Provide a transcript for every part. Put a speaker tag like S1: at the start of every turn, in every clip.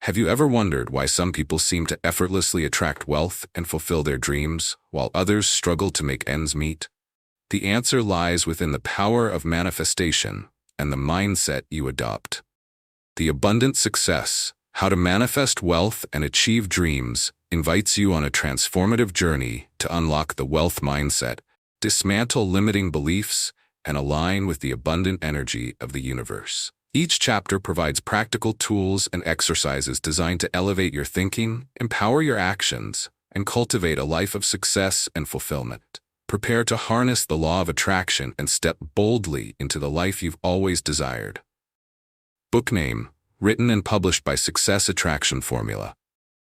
S1: Have you ever wondered why some people seem to effortlessly attract wealth and fulfill their dreams, while others struggle to make ends meet? The answer lies within the power of manifestation and the mindset you adopt. The Abundant Success: How to Manifest Wealth and Achieve Dreams invites you on a transformative journey to unlock the wealth mindset, dismantle limiting beliefs, and align with the abundant energy of the universe. Each chapter provides practical tools and exercises designed to elevate your thinking, empower your actions, and cultivate a life of success and fulfillment. Prepare to harness the law of attraction and step boldly into the life you've always desired. Book name: written and published by Success Attraction Formula.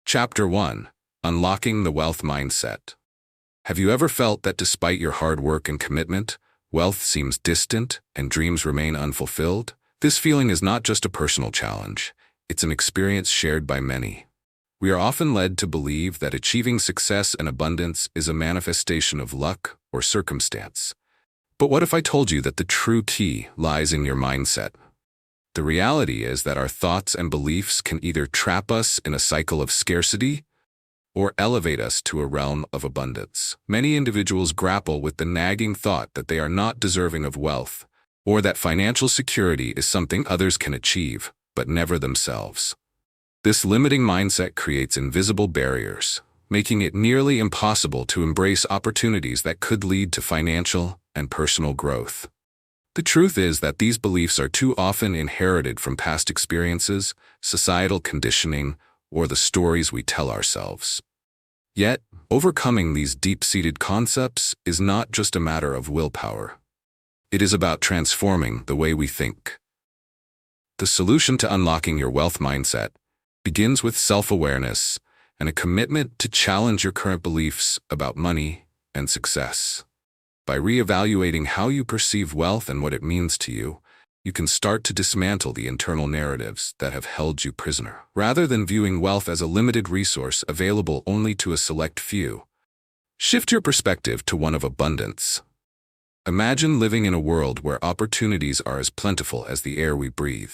S1: Chapter 1: Unlocking the Wealth Mindset. Have you ever felt that despite your hard work and commitment, wealth seems distant and dreams remain unfulfilled? This feeling is not just a personal challenge, it's an experience shared by many. We are often led to believe that achieving success and abundance is a manifestation of luck or circumstance. But what if I told you that the true key lies in your mindset? The reality is that our thoughts and beliefs can either trap us in a cycle of scarcity or elevate us to a realm of abundance. Many individuals grapple with the nagging thought that they are not deserving of wealth, or that financial security is something others can achieve, but never themselves. This limiting mindset creates invisible barriers, making it nearly impossible to embrace opportunities that could lead to financial and personal growth. The truth is that these beliefs are too often inherited from past experiences, societal conditioning, or the stories we tell ourselves. Yet, overcoming these deep-seated concepts is not just a matter of willpower. It is about transforming the way we think. The solution to unlocking your wealth mindset begins with self-awareness and a commitment to challenge your current beliefs about money and success. By reevaluating how you perceive wealth and what it means to you, you can start to dismantle the internal narratives that have held you prisoner. Rather than viewing wealth as a limited resource available only to a select few, shift your perspective to one of abundance. Imagine living in a world where opportunities are as plentiful as the air we breathe.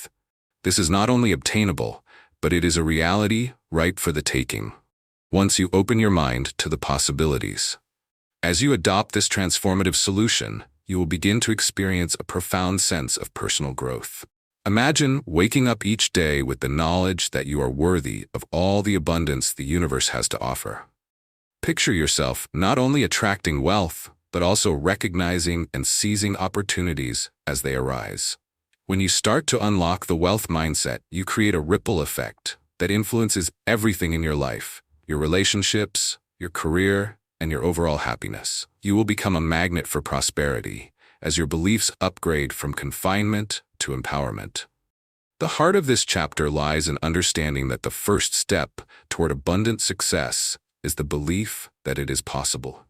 S1: This is not only obtainable, but it is a reality ripe for the taking, once you open your mind to the possibilities. As you adopt this transformative solution, you will begin to experience a profound sense of personal growth. Imagine waking up each day with the knowledge that you are worthy of all the abundance the universe has to offer. Picture yourself not only attracting wealth, but also recognizing and seizing opportunities as they arise. When you start to unlock the wealth mindset, you create a ripple effect that influences everything in your life: your relationships, your career, and your overall happiness. You will become a magnet for prosperity as your beliefs upgrade from confinement to empowerment. The heart of this chapter lies in understanding that the first step toward abundant success is the belief that it is possible.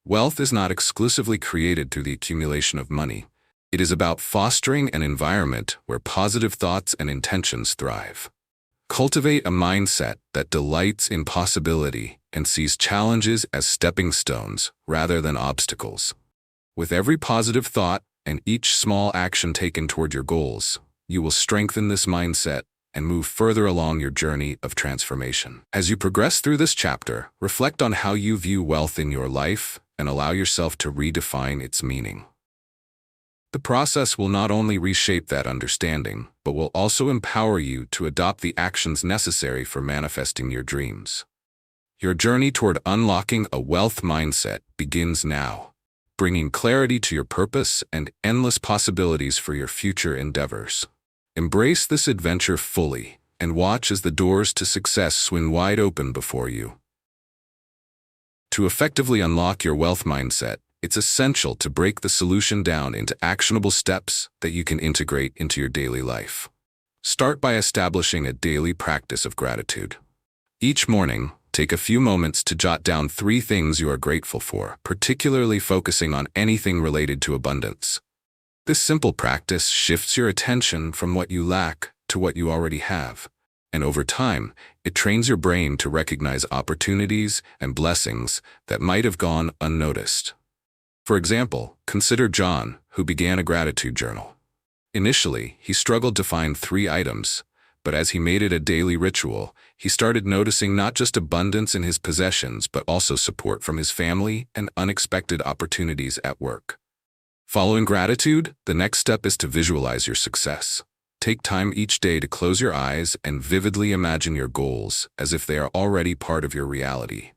S1: Wealth is not exclusively created through the accumulation of money. It is about fostering an environment where positive thoughts and intentions thrive. Cultivate a mindset that delights in possibility and sees challenges as stepping stones rather than obstacles. With every positive thought and each small action taken toward your goals, you will strengthen this mindset and move further along your journey of transformation. As you progress through this chapter, reflect on how you view wealth in your life and allow yourself to redefine its meaning. The process will not only reshape that understanding, but will also empower you to adopt the actions necessary for manifesting your dreams. Your journey toward unlocking a wealth mindset begins now, bringing clarity to your purpose and endless possibilities for your future endeavors. Embrace this adventure fully and watch as the doors to success swing wide open before you. To effectively unlock your wealth mindset, it's essential to break the solution down into actionable steps that you can integrate into your daily life. Start by establishing a daily practice of gratitude. Each morning, take a few moments to jot down 3 things you are grateful for, particularly focusing on anything related to abundance. This simple practice shifts your attention from what you lack to what you already have, and over time, it trains your brain to recognize opportunities and blessings that might have gone unnoticed. For example, consider John, who began a gratitude journal. Initially, he struggled to find 3 items, But as he made it a daily ritual, he started noticing not just abundance in his possessions, but also support from his family and unexpected opportunities at work. Following gratitude, the next step is to visualize your success. Take time each day to close your eyes and vividly imagine your goals as if they are already part of your reality.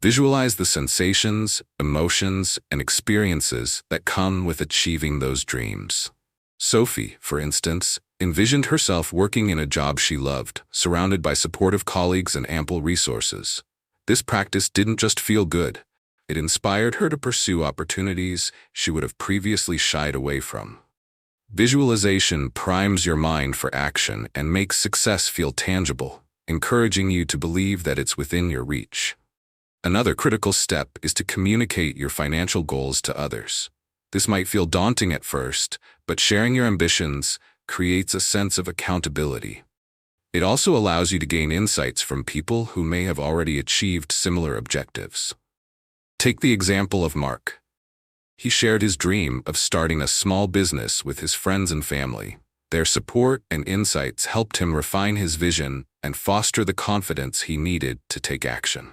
S1: Visualize the sensations, emotions, and experiences that come with achieving those dreams. Sophie, for instance, envisioned herself working in a job she loved, surrounded by supportive colleagues and ample resources. This practice didn't just feel good. It inspired her to pursue opportunities she would have previously shied away from. Visualization primes your mind for action and makes success feel tangible, encouraging you to believe that it's within your reach. Another critical step is to communicate your financial goals to others. This might feel daunting at first, but sharing your ambitions creates a sense of accountability. It also allows you to gain insights from people who may have already achieved similar objectives. Take the example of Mark. He shared his dream of starting a small business with his friends and family. Their support and insights helped him refine his vision and foster the confidence he needed to take action.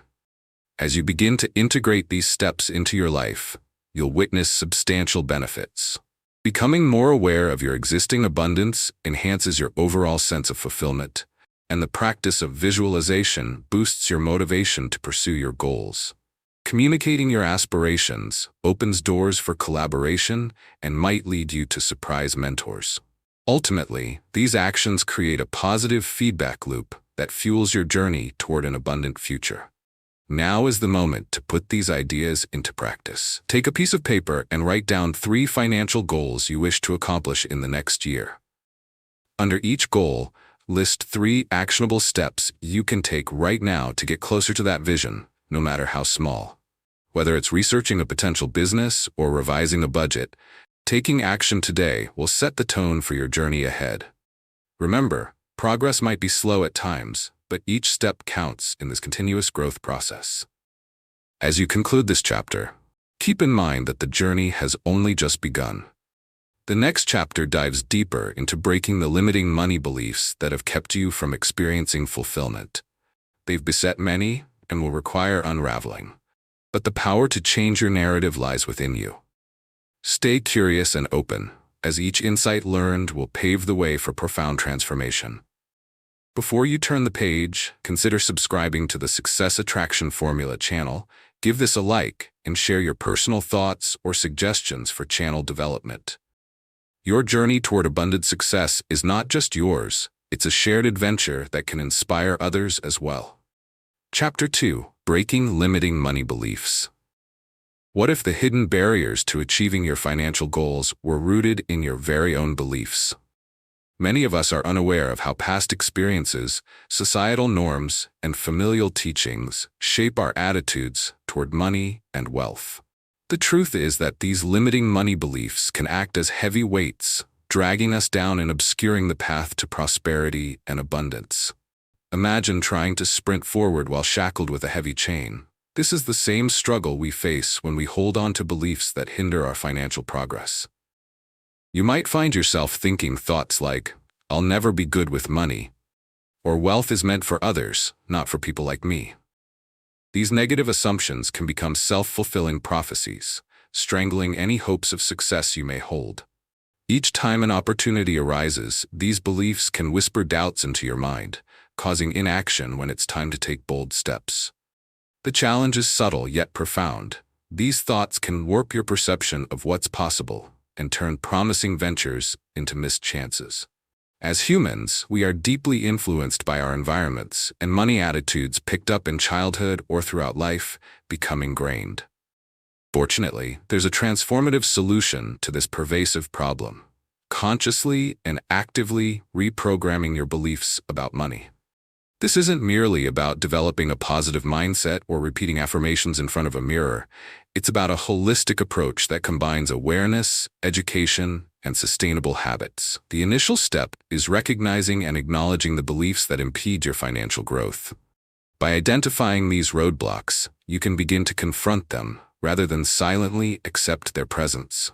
S1: As you begin to integrate these steps into your life, you'll witness substantial benefits. Becoming more aware of your existing abundance enhances your overall sense of fulfillment, and the practice of visualization boosts your motivation to pursue your goals. Communicating your aspirations opens doors for collaboration and might lead you to surprise mentors. Ultimately, these actions create a positive feedback loop that fuels your journey toward an abundant future. Now is the moment to put these ideas into practice. Take a piece of paper and write down 3 financial goals you wish to accomplish in the next year. Under each goal, list 3 actionable steps you can take right now to get closer to that vision, no matter how small. Whether it's researching a potential business or revising a budget, taking action today will set the tone for your journey ahead. Remember, progress might be slow at times, but each step counts in this continuous growth process. As you conclude this chapter, keep in mind that the journey has only just begun. The next chapter dives deeper into breaking the limiting money beliefs that have kept you from experiencing fulfillment. They've beset many and will require unraveling. But the power to change your narrative lies within you. Stay curious and open, as each insight learned will pave the way for profound transformation. Before you turn the page, consider subscribing to the Success Attraction Formula channel, give this a like, and share your personal thoughts or suggestions for channel development. Your journey toward abundant success is not just yours, it's a shared adventure that can inspire others as well. Chapter 2. Breaking Limiting Money Beliefs. What if the hidden barriers to achieving your financial goals were rooted in your very own beliefs? Many of us are unaware of how past experiences, societal norms, and familial teachings shape our attitudes toward money and wealth. The truth is that these limiting money beliefs can act as heavy weights, dragging us down and obscuring the path to prosperity and abundance. Imagine trying to sprint forward while shackled with a heavy chain. This is the same struggle we face when we hold on to beliefs that hinder our financial progress. You might find yourself thinking thoughts like, "I'll never be good with money," or "Wealth is meant for others, not for people like me." These negative assumptions can become self-fulfilling prophecies, strangling any hopes of success you may hold. Each time an opportunity arises, these beliefs can whisper doubts into your mind, causing inaction when it's time to take bold steps. The challenge is subtle yet profound. These thoughts can warp your perception of what's possible and turn promising ventures into missed chances. As humans, we are deeply influenced by our environments, and money attitudes picked up in childhood or throughout life become ingrained. Fortunately, there's a transformative solution to this pervasive problem: consciously and actively reprogramming your beliefs about money. This isn't merely about developing a positive mindset or repeating affirmations in front of a mirror. It's about a holistic approach that combines awareness, education, and sustainable habits. The initial step is recognizing and acknowledging the beliefs that impede your financial growth. By identifying these roadblocks, you can begin to confront them rather than silently accept their presence.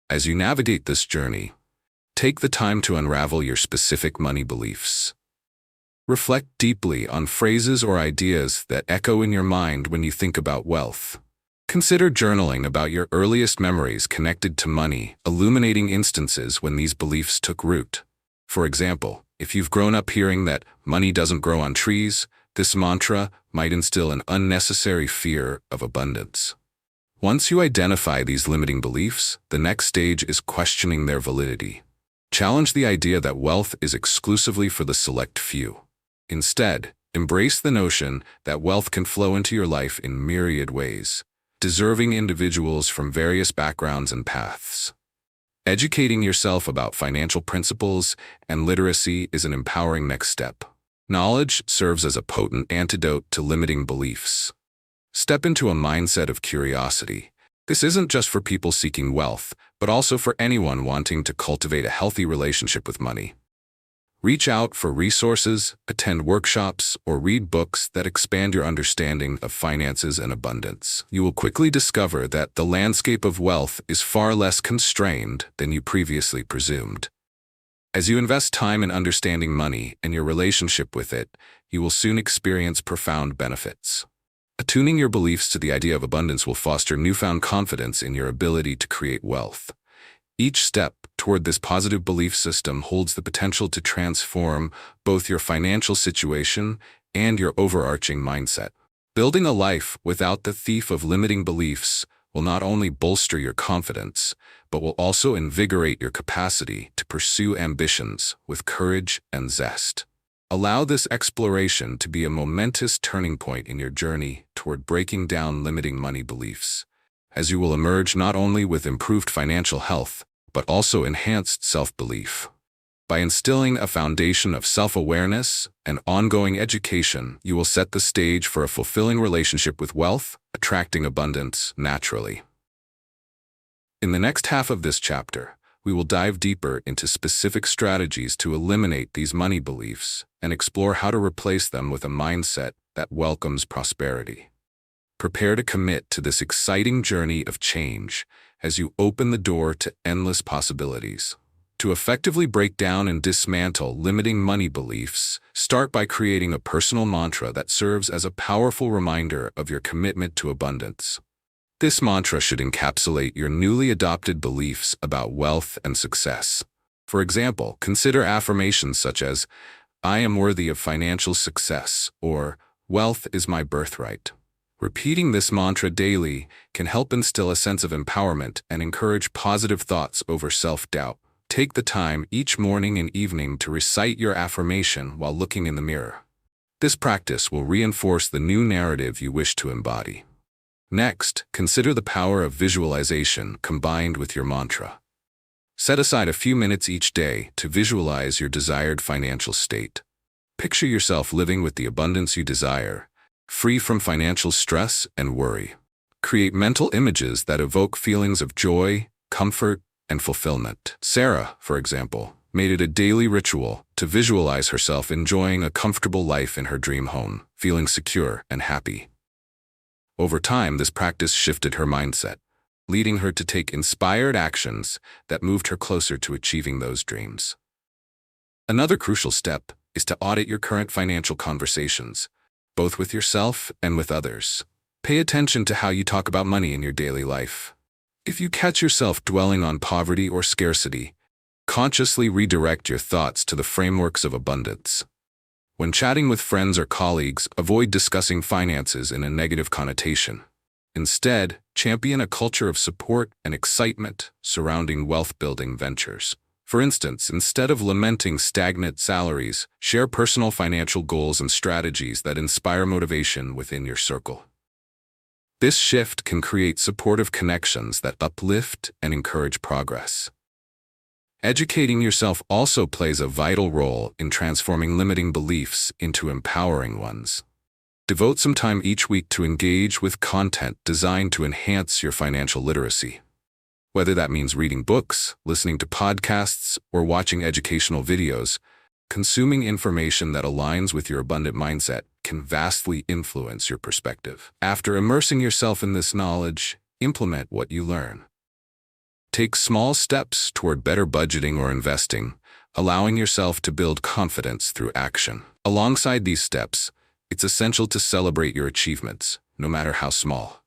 S1: As you navigate this journey, Take the time to unravel your specific money beliefs. Reflect deeply on phrases or ideas that echo in your mind when you think about wealth. Consider journaling about your earliest memories connected to money, illuminating instances when these beliefs took root. For example, if you've grown up hearing that money doesn't grow on trees, this mantra might instill an unnecessary fear of abundance. Once you identify these limiting beliefs, the next stage is questioning their validity. Challenge the idea that wealth is exclusively for the select few. Instead, embrace the notion that wealth can flow into your life in myriad ways, deserving individuals from various backgrounds and paths. Educating yourself about financial principles and literacy is an empowering next step. Knowledge serves as a potent antidote to limiting beliefs. Step into a mindset of curiosity. This isn't just for people seeking wealth, but also for anyone wanting to cultivate a healthy relationship with money. Reach out for resources, attend workshops, or read books that expand your understanding of finances and abundance. You will quickly discover that the landscape of wealth is far less constrained than you previously presumed. As you invest time in understanding money and your relationship with it, you will soon experience profound benefits. Attuning your beliefs to the idea of abundance will foster newfound confidence in your ability to create wealth. Each step toward this positive belief system holds the potential to transform both your financial situation and your overarching mindset. Building a life without the thief of limiting beliefs will not only bolster your confidence, but will also invigorate your capacity to pursue ambitions with courage and zest. Allow this exploration to be a momentous turning point in your journey toward breaking down limiting money beliefs, as you will emerge not only with improved financial health, but also enhanced self-belief. By instilling a foundation of self-awareness and ongoing education, you will set the stage for a fulfilling relationship with wealth, attracting abundance naturally. In the next half of this chapter, we will dive deeper into specific strategies to eliminate these money beliefs and explore how to replace them with a mindset that welcomes prosperity. Prepare to commit to this exciting journey of change as you open the door to endless possibilities. To effectively break down and dismantle limiting money beliefs, start by creating a personal mantra that serves as a powerful reminder of your commitment to abundance. This mantra should encapsulate your newly adopted beliefs about wealth and success. For example, consider affirmations such as, "I am worthy of financial success," or "Wealth is my birthright." Repeating this mantra daily can help instill a sense of empowerment and encourage positive thoughts over self-doubt. Take the time each morning and evening to recite your affirmation while looking in the mirror. This practice will reinforce the new narrative you wish to embody. Next, consider the power of visualization combined with your mantra. Set aside a few minutes each day to visualize your desired financial state. Picture yourself living with the abundance you desire, free from financial stress and worry. Create mental images that evoke feelings of joy, comfort, and fulfillment. Sarah, for example, made it a daily ritual to visualize herself enjoying a comfortable life in her dream home, feeling secure and happy. Over time, this practice shifted her mindset, leading her to take inspired actions that moved her closer to achieving those dreams. Another crucial step is to audit your current financial conversations, both with yourself and with others. Pay attention to how you talk about money in your daily life. If you catch yourself dwelling on poverty or scarcity, consciously redirect your thoughts to the frameworks of abundance. When chatting with friends or colleagues, avoid discussing finances in a negative connotation. Instead, champion a culture of support and excitement surrounding wealth-building ventures. For instance, instead of lamenting stagnant salaries, share personal financial goals and strategies that inspire motivation within your circle. This shift can create supportive connections that uplift and encourage progress. Educating yourself also plays a vital role in transforming limiting beliefs into empowering ones. Devote some time each week to engage with content designed to enhance your financial literacy. Whether that means reading books, listening to podcasts, or watching educational videos, consuming information that aligns with your abundant mindset can vastly influence your perspective. After immersing yourself in this knowledge, implement what you learn. Take small steps toward better budgeting or investing, allowing yourself to build confidence through action. Alongside these steps, it's essential to celebrate your achievements, no matter how small.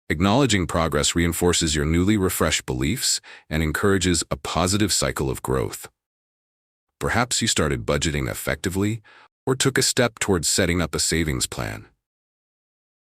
S1: Acknowledging progress reinforces your newly refreshed beliefs and encourages a positive cycle of growth. Perhaps you started budgeting effectively or took a step towards setting up a savings plan.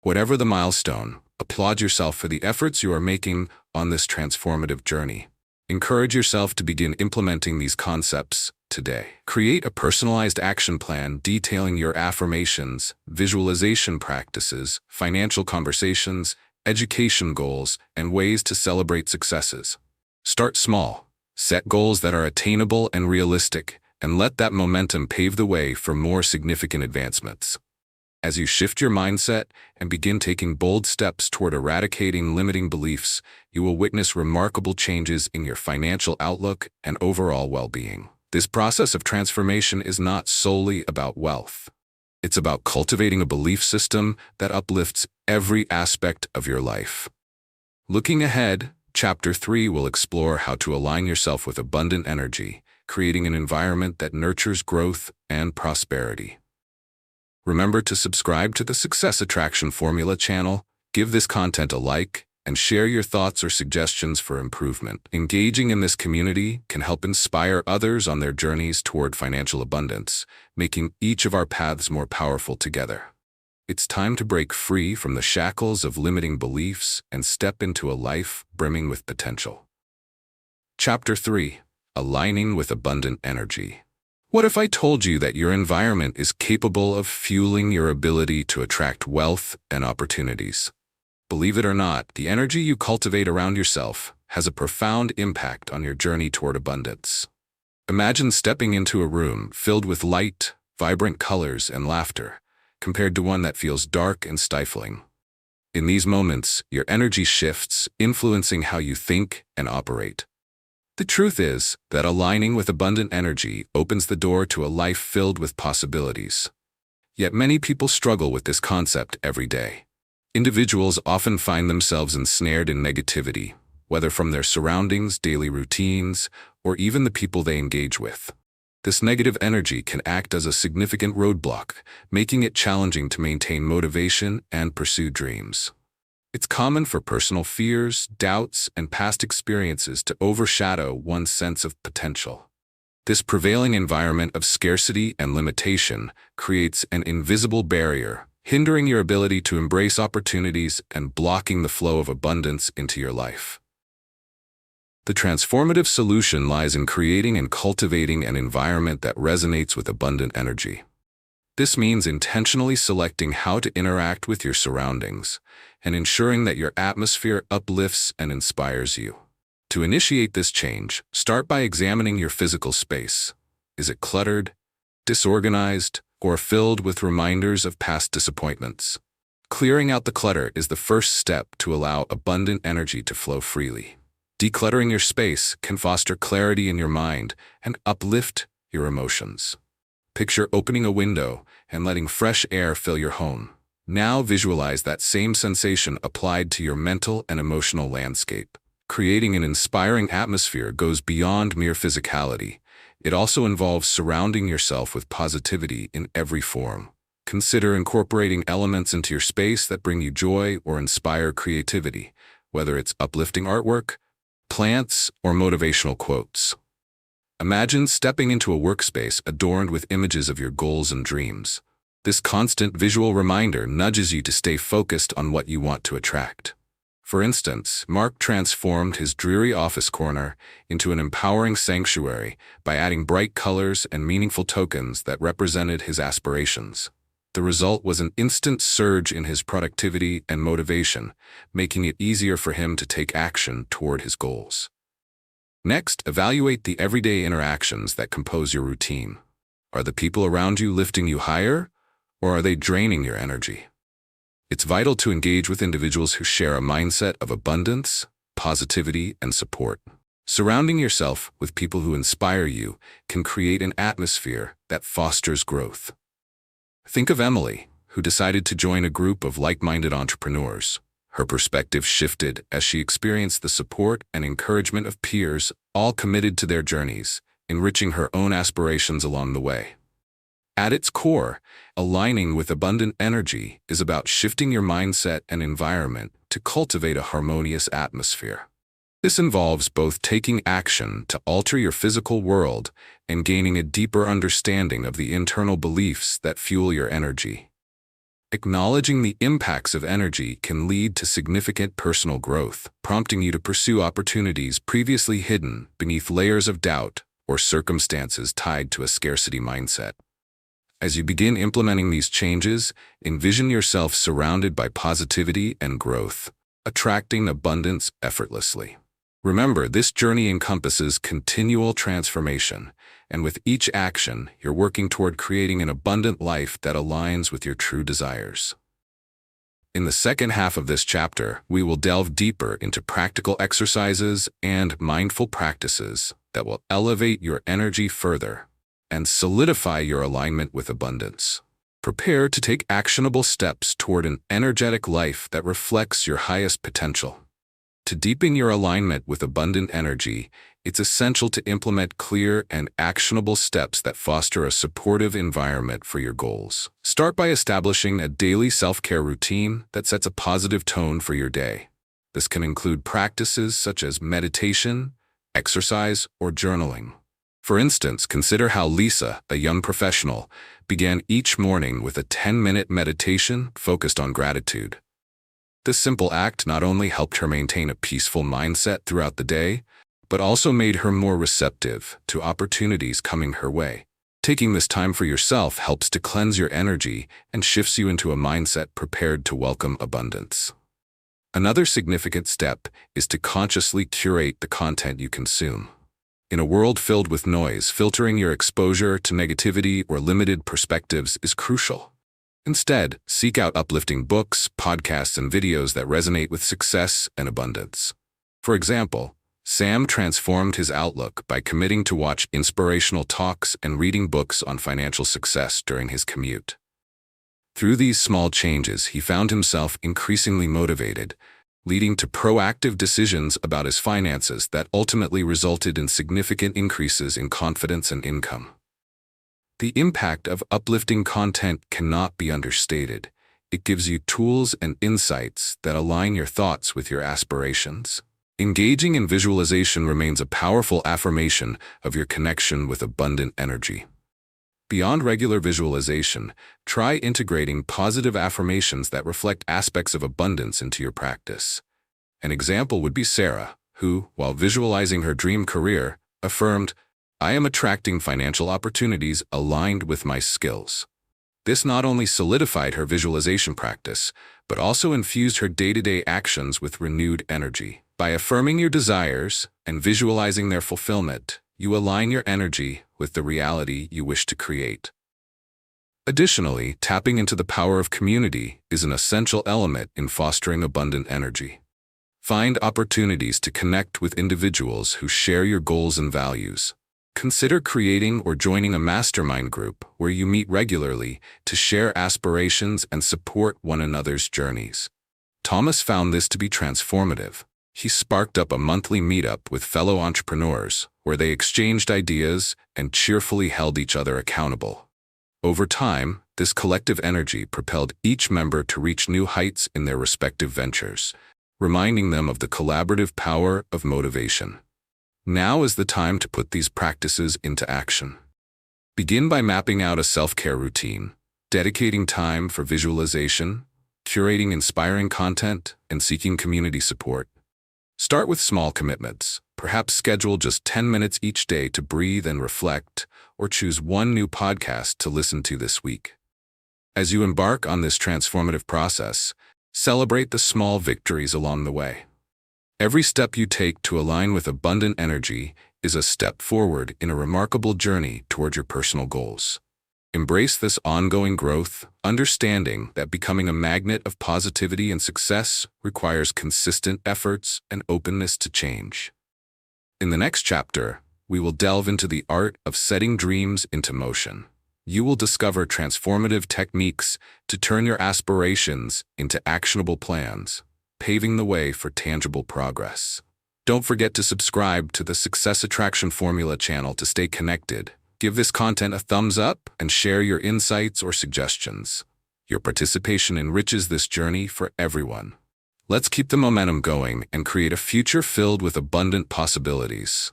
S1: Whatever the milestone, applaud yourself for the efforts you are making on this transformative journey. Encourage yourself to begin implementing these concepts today. Create a personalized action plan detailing your affirmations, visualization practices, financial conversations, education goals, and ways to celebrate successes. Start small. Set goals that are attainable and realistic, and let that momentum pave the way for more significant advancements. As you shift your mindset and begin taking bold steps toward eradicating limiting beliefs, you will witness remarkable changes in your financial outlook and overall well-being. This process of transformation is not solely about wealth. It's about cultivating a belief system that uplifts every aspect of your life. Looking ahead, Chapter 3 will explore how to align yourself with abundant energy, creating an environment that nurtures growth and prosperity. Remember to subscribe to the Success Attraction Formula channel, give this content a like, and share your thoughts or suggestions for improvement. Engaging in this community can help inspire others on their journeys toward financial abundance, making each of our paths more powerful together. It's time to break free from the shackles of limiting beliefs and step into a life brimming with potential. Chapter 3: Aligning with Abundant Energy. What if I told you that your environment is capable of fueling your ability to attract wealth and opportunities? Believe it or not, the energy you cultivate around yourself has a profound impact on your journey toward abundance. Imagine stepping into a room filled with light, vibrant colors, and laughter, compared to one that feels dark and stifling. In these moments, your energy shifts, influencing how you think and operate. The truth is that aligning with abundant energy opens the door to a life filled with possibilities. Yet many people struggle with this concept every day. Individuals often find themselves ensnared in negativity, whether from their surroundings, daily routines, or even the people they engage with. This negative energy can act as a significant roadblock, making it challenging to maintain motivation and pursue dreams. It's common for personal fears, doubts, and past experiences to overshadow one's sense of potential. This prevailing environment of scarcity and limitation creates an invisible barrier, hindering your ability to embrace opportunities and blocking the flow of abundance into your life. The transformative solution lies in creating and cultivating an environment that resonates with abundant energy. This means intentionally selecting how to interact with your surroundings and ensuring that your atmosphere uplifts and inspires you. To initiate this change, start by examining your physical space. Is it cluttered, disorganized, or filled with reminders of past disappointments? Clearing out the clutter is the first step to allow abundant energy to flow freely. Decluttering your space can foster clarity in your mind and uplift your emotions. Picture opening a window and letting fresh air fill your home. Now visualize that same sensation applied to your mental and emotional landscape. Creating an inspiring atmosphere goes beyond mere physicality. It also involves surrounding yourself with positivity in every form. Consider incorporating elements into your space that bring you joy or inspire creativity, whether it's uplifting artwork, plants, or motivational quotes. Imagine stepping into a workspace adorned with images of your goals and dreams. This constant visual reminder nudges you to stay focused on what you want to attract. For instance, Mark transformed his dreary office corner into an empowering sanctuary by adding bright colors and meaningful tokens that represented his aspirations. The result was an instant surge in his productivity and motivation, making it easier for him to take action toward his goals. Next, evaluate the everyday interactions that compose your routine. Are the people around you lifting you higher, or are they draining your energy? It's vital to engage with individuals who share a mindset of abundance, positivity, and support. Surrounding yourself with people who inspire you can create an atmosphere that fosters growth. Think of Emily, who decided to join a group of like-minded entrepreneurs. Her perspective shifted as she experienced the support and encouragement of peers, all committed to their journeys, enriching her own aspirations along the way. At its core, aligning with abundant energy is about shifting your mindset and environment to cultivate a harmonious atmosphere. This involves both taking action to alter your physical world and gaining a deeper understanding of the internal beliefs that fuel your energy. Acknowledging the impacts of energy can lead to significant personal growth, prompting you to pursue opportunities previously hidden beneath layers of doubt or circumstances tied to a scarcity mindset. As you begin implementing these changes, envision yourself surrounded by positivity and growth, attracting abundance effortlessly. Remember, this journey encompasses continual transformation, and with each action, you're working toward creating an abundant life that aligns with your true desires. In the second half of this chapter, we will delve deeper into practical exercises and mindful practices that will elevate your energy further and solidify your alignment with abundance. Prepare to take actionable steps toward an energetic life that reflects your highest potential. To deepen your alignment with abundant energy, it's essential to implement clear and actionable steps that foster a supportive environment for your goals. Start by establishing a daily self-care routine that sets a positive tone for your day. This can include practices such as meditation, exercise, or journaling. For instance, consider how Lisa, a young professional, began each morning with a 10-minute meditation focused on gratitude. This simple act not only helped her maintain a peaceful mindset throughout the day, but also made her more receptive to opportunities coming her way. Taking this time for yourself helps to cleanse your energy and shifts you into a mindset prepared to welcome abundance. Another significant step is to consciously curate the content you consume. In a world filled with noise, filtering your exposure to negativity or limited perspectives is crucial. Instead, seek out uplifting books, podcasts, and videos that resonate with success and abundance. For example, Sam transformed his outlook by committing to watch inspirational talks and reading books on financial success during his commute. Through these small changes, he found himself increasingly motivated, leading to proactive decisions about his finances that ultimately resulted in significant increases in confidence and income. The impact of uplifting content cannot be understated. It gives you tools and insights that align your thoughts with your aspirations. Engaging in visualization remains a powerful affirmation of your connection with abundant energy. Beyond regular visualization, try integrating positive affirmations that reflect aspects of abundance into your practice. An example would be Sarah, who, while visualizing her dream career, affirmed, "I am attracting financial opportunities aligned with my skills." This not only solidified her visualization practice, but also infused her day-to-day actions with renewed energy. By affirming your desires and visualizing their fulfillment, you align your energy with the reality you wish to create. Additionally, tapping into the power of community is an essential element in fostering abundant energy. Find opportunities to connect with individuals who share your goals and values. Consider creating or joining a mastermind group where you meet regularly to share aspirations and support one another's journeys. Thomas found this to be transformative. He sparked up a monthly meetup with fellow entrepreneurs where they exchanged ideas and cheerfully held each other accountable. Over time, this collective energy propelled each member to reach new heights in their respective ventures, reminding them of the collaborative power of motivation. Now is the time to put these practices into action. Begin by mapping out a self-care routine, dedicating time for visualization, curating inspiring content, and seeking community support. Start with small commitments. Perhaps schedule just 10 minutes each day to breathe and reflect, or choose one new podcast to listen to this week. As you embark on this transformative process, celebrate the small victories along the way. Every step you take to align with abundant energy is a step forward in a remarkable journey toward your personal goals. Embrace this ongoing growth, understanding that becoming a magnet of positivity and success requires consistent efforts and openness to change. In the next chapter, we will delve into the art of setting dreams into motion. You will discover transformative techniques to turn your aspirations into actionable plans. paving the way for tangible progress. Don't forget to subscribe to the Success Attraction Formula channel to stay connected. Give this content a thumbs up and share your insights or suggestions. Your participation enriches this journey for everyone. Let's keep the momentum going and create a future filled with abundant possibilities.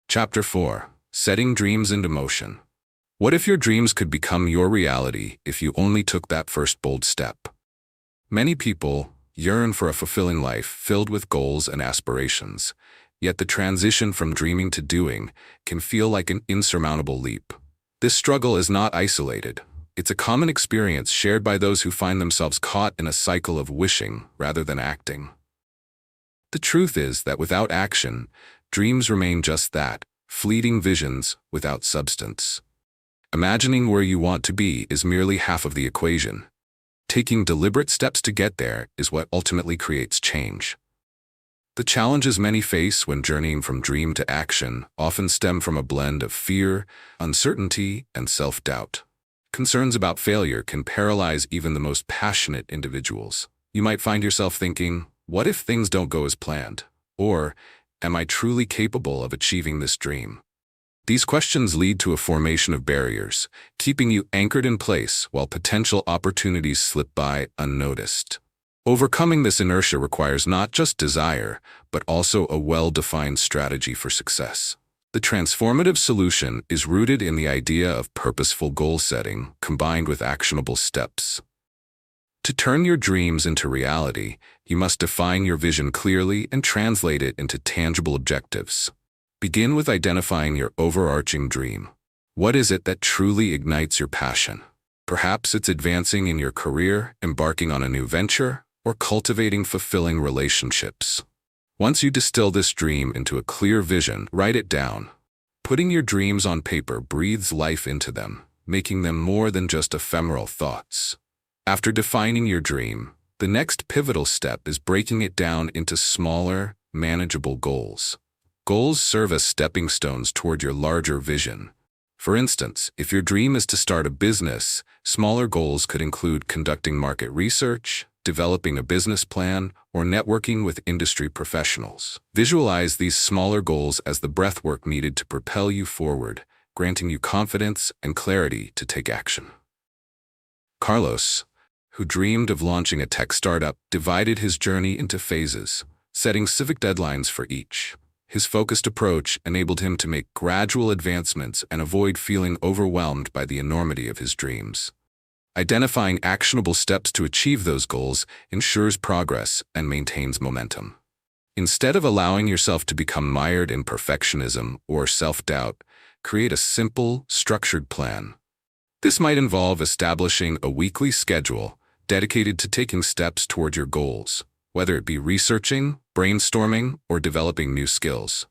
S1: Chapter 4. Setting Dreams into Motion. What if your dreams could become your reality if you only took that first bold step? Many people yearn for a fulfilling life filled with goals and aspirations, yet the transition from dreaming to doing can feel like an insurmountable leap. This struggle is not isolated. It's a common experience shared by those who find themselves caught in a cycle of wishing rather than acting. The truth is that without action, dreams remain just that, fleeting visions without substance. Imagining where you want to be is merely half of the equation. Taking deliberate steps to get there is what ultimately creates change. The challenges many face when journeying from dream to action often stem from a blend of fear, uncertainty, and self-doubt. Concerns about failure can paralyze even the most passionate individuals. You might find yourself thinking, what if things don't go as planned? Or, am I truly capable of achieving this dream? These questions lead to a formation of barriers, keeping you anchored in place while potential opportunities slip by unnoticed. Overcoming this inertia requires not just desire, but also a well-defined strategy for success. The transformative solution is rooted in the idea of purposeful goal setting combined with actionable steps. To turn your dreams into reality, you must define your vision clearly and translate it into tangible objectives. Begin with identifying your overarching dream. What is it that truly ignites your passion? Perhaps it's advancing in your career, embarking on a new venture, or cultivating fulfilling relationships. Once you distill this dream into a clear vision, write it down. Putting your dreams on paper breathes life into them, making them more than just ephemeral thoughts. After defining your dream, the next pivotal step is breaking it down into smaller, manageable goals. Goals serve as stepping stones toward your larger vision. For instance, if your dream is to start a business, smaller goals could include conducting market research, developing a business plan, or networking with industry professionals. Visualize these smaller goals as the breathwork needed to propel you forward, granting you confidence and clarity to take action. Carlos, who dreamed of launching a tech startup, divided his journey into phases, setting specific deadlines for each. His focused approach enabled him to make gradual advancements and avoid feeling overwhelmed by the enormity of his dreams. Identifying actionable steps to achieve those goals ensures progress and maintains momentum. Instead of allowing yourself to become mired in perfectionism or self-doubt, create a simple, structured plan. This might involve establishing a weekly schedule dedicated to taking steps toward your goals, whether it be researching, brainstorming, or developing new skills.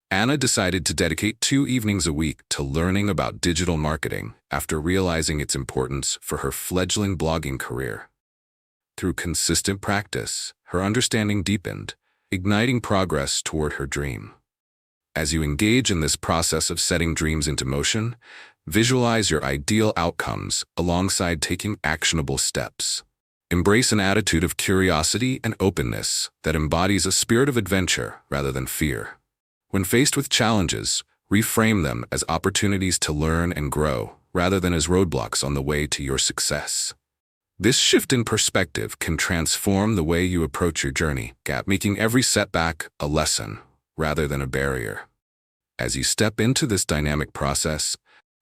S1: Anna decided to dedicate 2 evenings a week to learning about digital marketing after realizing its importance for her fledgling blogging career. Through consistent practice, her understanding deepened, igniting progress toward her dream. As you engage in this process of setting dreams into motion, visualize your ideal outcomes alongside taking actionable steps. Embrace an attitude of curiosity and openness that embodies a spirit of adventure rather than fear. When faced with challenges, reframe them as opportunities to learn and grow, rather than as roadblocks on the way to your success. This shift in perspective can transform the way you approach your journey, making every setback a lesson, rather than a barrier. As you step into this dynamic process,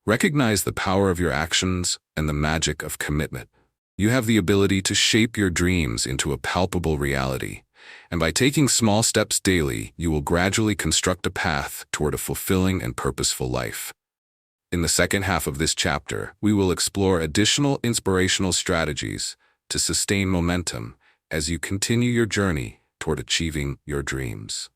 S1: recognize the power of your actions and the magic of commitment. You have the ability to shape your dreams into a palpable reality, and by taking small steps daily, you will gradually construct a path toward a fulfilling and purposeful life. In the second half of this chapter, we will explore additional inspirational strategies to sustain momentum as you continue your journey toward achieving your dreams.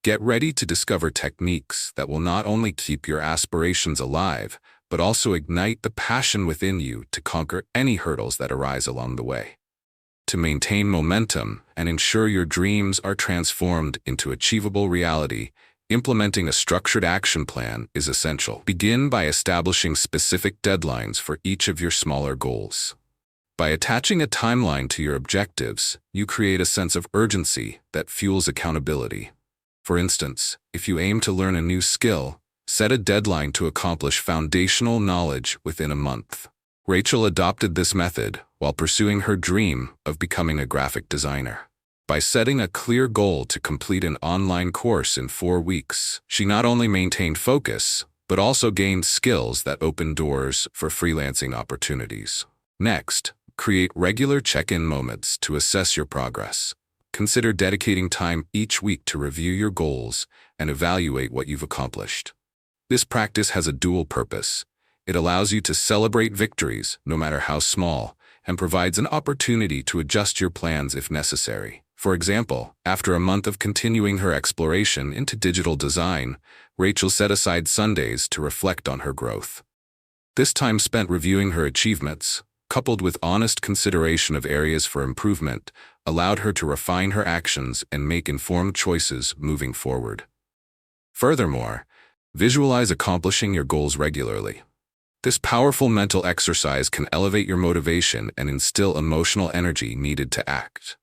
S1: Get ready to discover techniques that will not only keep your aspirations alive, but also ignite the passion within you to conquer any hurdles that arise along the way. To maintain momentum and ensure your dreams are transformed into achievable reality, implementing a structured action plan is essential. Begin by establishing specific deadlines for each of your smaller goals. By attaching a timeline to your objectives, you create a sense of urgency that fuels accountability. For instance, if you aim to learn a new skill, set a deadline to accomplish foundational knowledge within a month. Rachel adopted this method while pursuing her dream of becoming a graphic designer. By setting a clear goal to complete an online course in 4 weeks, she not only maintained focus, but also gained skills that opened doors for freelancing opportunities. Next, create regular check-in moments to assess your progress. Consider dedicating time each week to review your goals and evaluate what you've accomplished. This practice has a dual purpose. It allows you to celebrate victories, no matter how small, and provides an opportunity to adjust your plans if necessary. For example, after a month of continuing her exploration into digital design, Rachel set aside Sundays to reflect on her growth. This time spent reviewing her achievements, coupled with honest consideration of areas for improvement, allowed her to refine her actions and make informed choices moving forward. Furthermore, visualize accomplishing your goals regularly. This powerful mental exercise can elevate your motivation and instill emotional energy needed to act.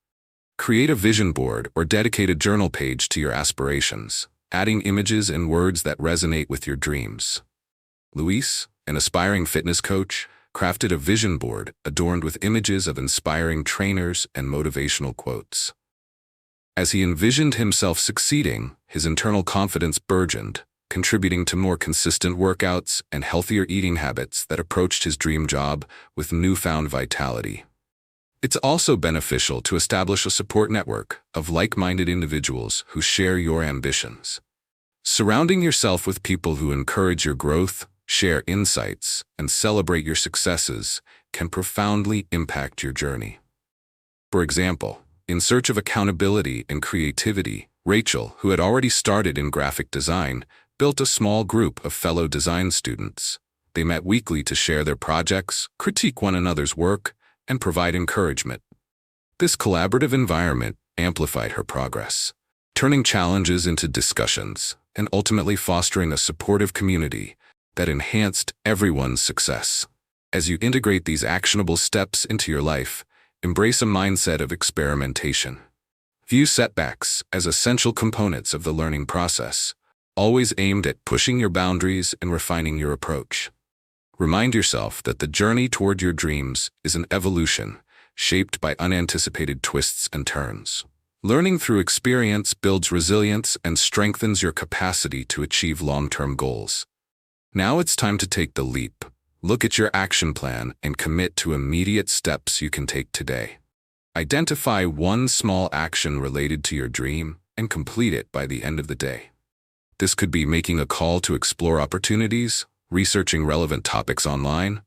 S1: Create a vision board or dedicate a journal page to your aspirations, adding images and words that resonate with your dreams. Luis, an aspiring fitness coach, crafted a vision board adorned with images of inspiring trainers and motivational quotes. As he envisioned himself succeeding, his internal confidence burgeoned, contributing to more consistent workouts and healthier eating habits that approached his dream job with newfound vitality. It's also beneficial to establish a support network of like-minded individuals who share your ambitions. Surrounding yourself with people who encourage your growth, share insights, and celebrate your successes can profoundly impact your journey. For example, in search of accountability and creativity, Rachel, who had already started in graphic design, built a small group of fellow design students. They met weekly to share their projects, critique one another's work, and provide encouragement. This collaborative environment amplified her progress, turning challenges into discussions and ultimately fostering a supportive community that enhanced everyone's success. As you integrate these actionable steps into your life, embrace a mindset of experimentation. View setbacks as essential components of the learning process, always aimed at pushing your boundaries and refining your approach. Remind yourself that the journey toward your dreams is an evolution, shaped by unanticipated twists and turns. Learning through experience builds resilience and strengthens your capacity to achieve long-term goals. Now it's time to take the leap. Look at your action plan and commit to immediate steps you can take today. Identify one small action related to your dream and complete it by the end of the day. This could be making a call to explore opportunities, researching relevant topics online,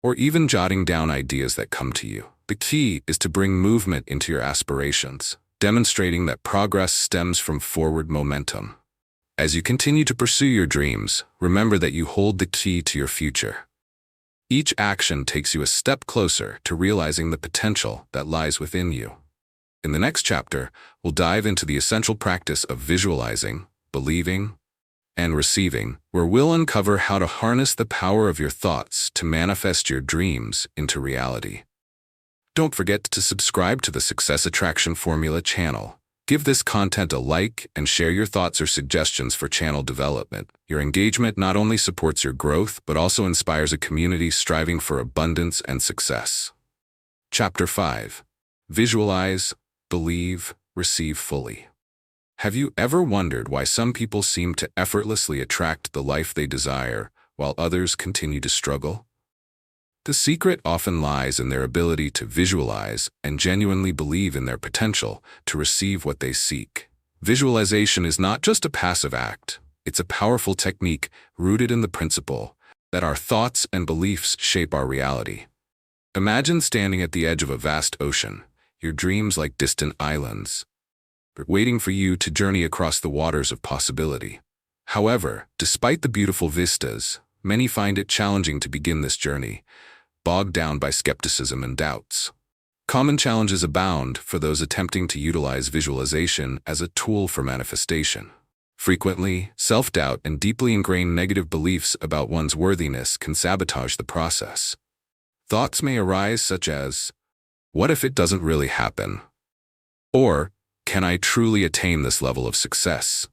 S1: or even jotting down ideas that come to you. The key is to bring movement into your aspirations, demonstrating that progress stems from forward momentum. As you continue to pursue your dreams, remember that you hold the key to your future. Each action takes you a step closer to realizing the potential that lies within you. In the next chapter, we'll dive into the essential practice of visualizing, believing, and receiving, where we'll uncover how to harness the power of your thoughts to manifest your dreams into reality. Don't forget to subscribe to the Success Attraction Formula channel. Give this content a like and share your thoughts or suggestions for channel development. Your engagement not only supports your growth, but also inspires a community striving for abundance and success. Chapter 5. Visualize, believe, receive fully. Have you ever wondered why some people seem to effortlessly attract the life they desire, while others continue to struggle? The secret often lies in their ability to visualize and genuinely believe in their potential to receive what they seek. Visualization is not just a passive act, it's a powerful technique rooted in the principle that our thoughts and beliefs shape our reality. Imagine standing at the edge of a vast ocean, your dreams like distant islands, waiting for you to journey across the waters of possibility. However, despite the beautiful vistas, many find it challenging to begin this journey, bogged down by skepticism and doubts. Common challenges abound for those attempting to utilize visualization as a tool for manifestation. Frequently, self-doubt and deeply ingrained negative beliefs about one's worthiness can sabotage the process. Thoughts may arise such as, what if it doesn't really happen? Or, can I truly attain this level of success?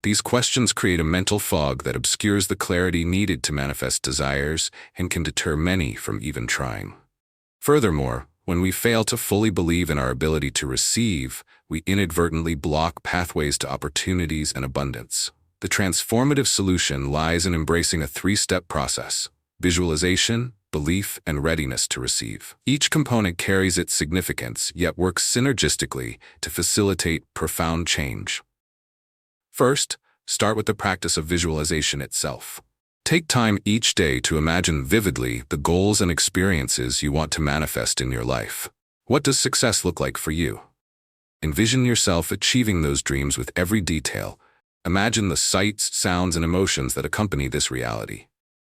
S1: These questions create a mental fog that obscures the clarity needed to manifest desires and can deter many from even trying. Furthermore, when we fail to fully believe in our ability to receive, we inadvertently block pathways to opportunities and abundance. The transformative solution lies in embracing a three-step process: visualization, belief, and readiness to receive. Each component carries its significance, yet works synergistically to facilitate profound change. First, start with the practice of visualization itself. Take time each day to imagine vividly the goals and experiences you want to manifest in your life. What does success look like for you? Envision yourself achieving those dreams with every detail. Imagine the sights, sounds, and emotions that accompany this reality.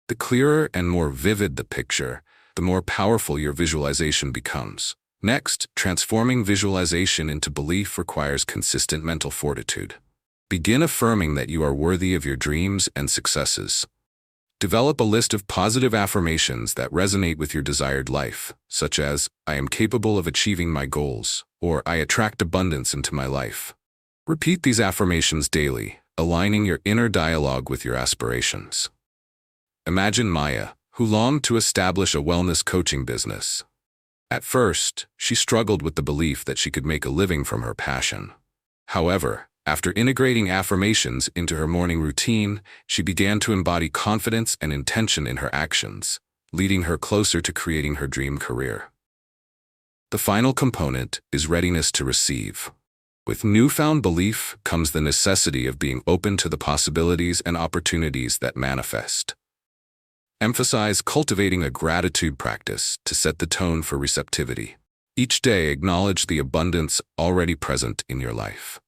S1: The clearer and more vivid the picture, the more powerful your visualization becomes. Next, transforming visualization into belief requires consistent mental fortitude. Begin affirming that you are worthy of your dreams and successes. Develop a list of positive affirmations that resonate with your desired life, such as, I am capable of achieving my goals, or I attract abundance into my life. Repeat these affirmations daily, aligning your inner dialogue with your aspirations. Imagine Maya, who longed to establish a wellness coaching business. At first, she struggled with the belief that she could make a living from her passion. However, after integrating affirmations into her morning routine, she began to embody confidence and intention in her actions, leading her closer to creating her dream career. The final component is readiness to receive. With newfound belief comes the necessity of being open to the possibilities and opportunities that manifest. Emphasize cultivating a gratitude practice to set the tone for receptivity. Each day, acknowledge the abundance already present in your life.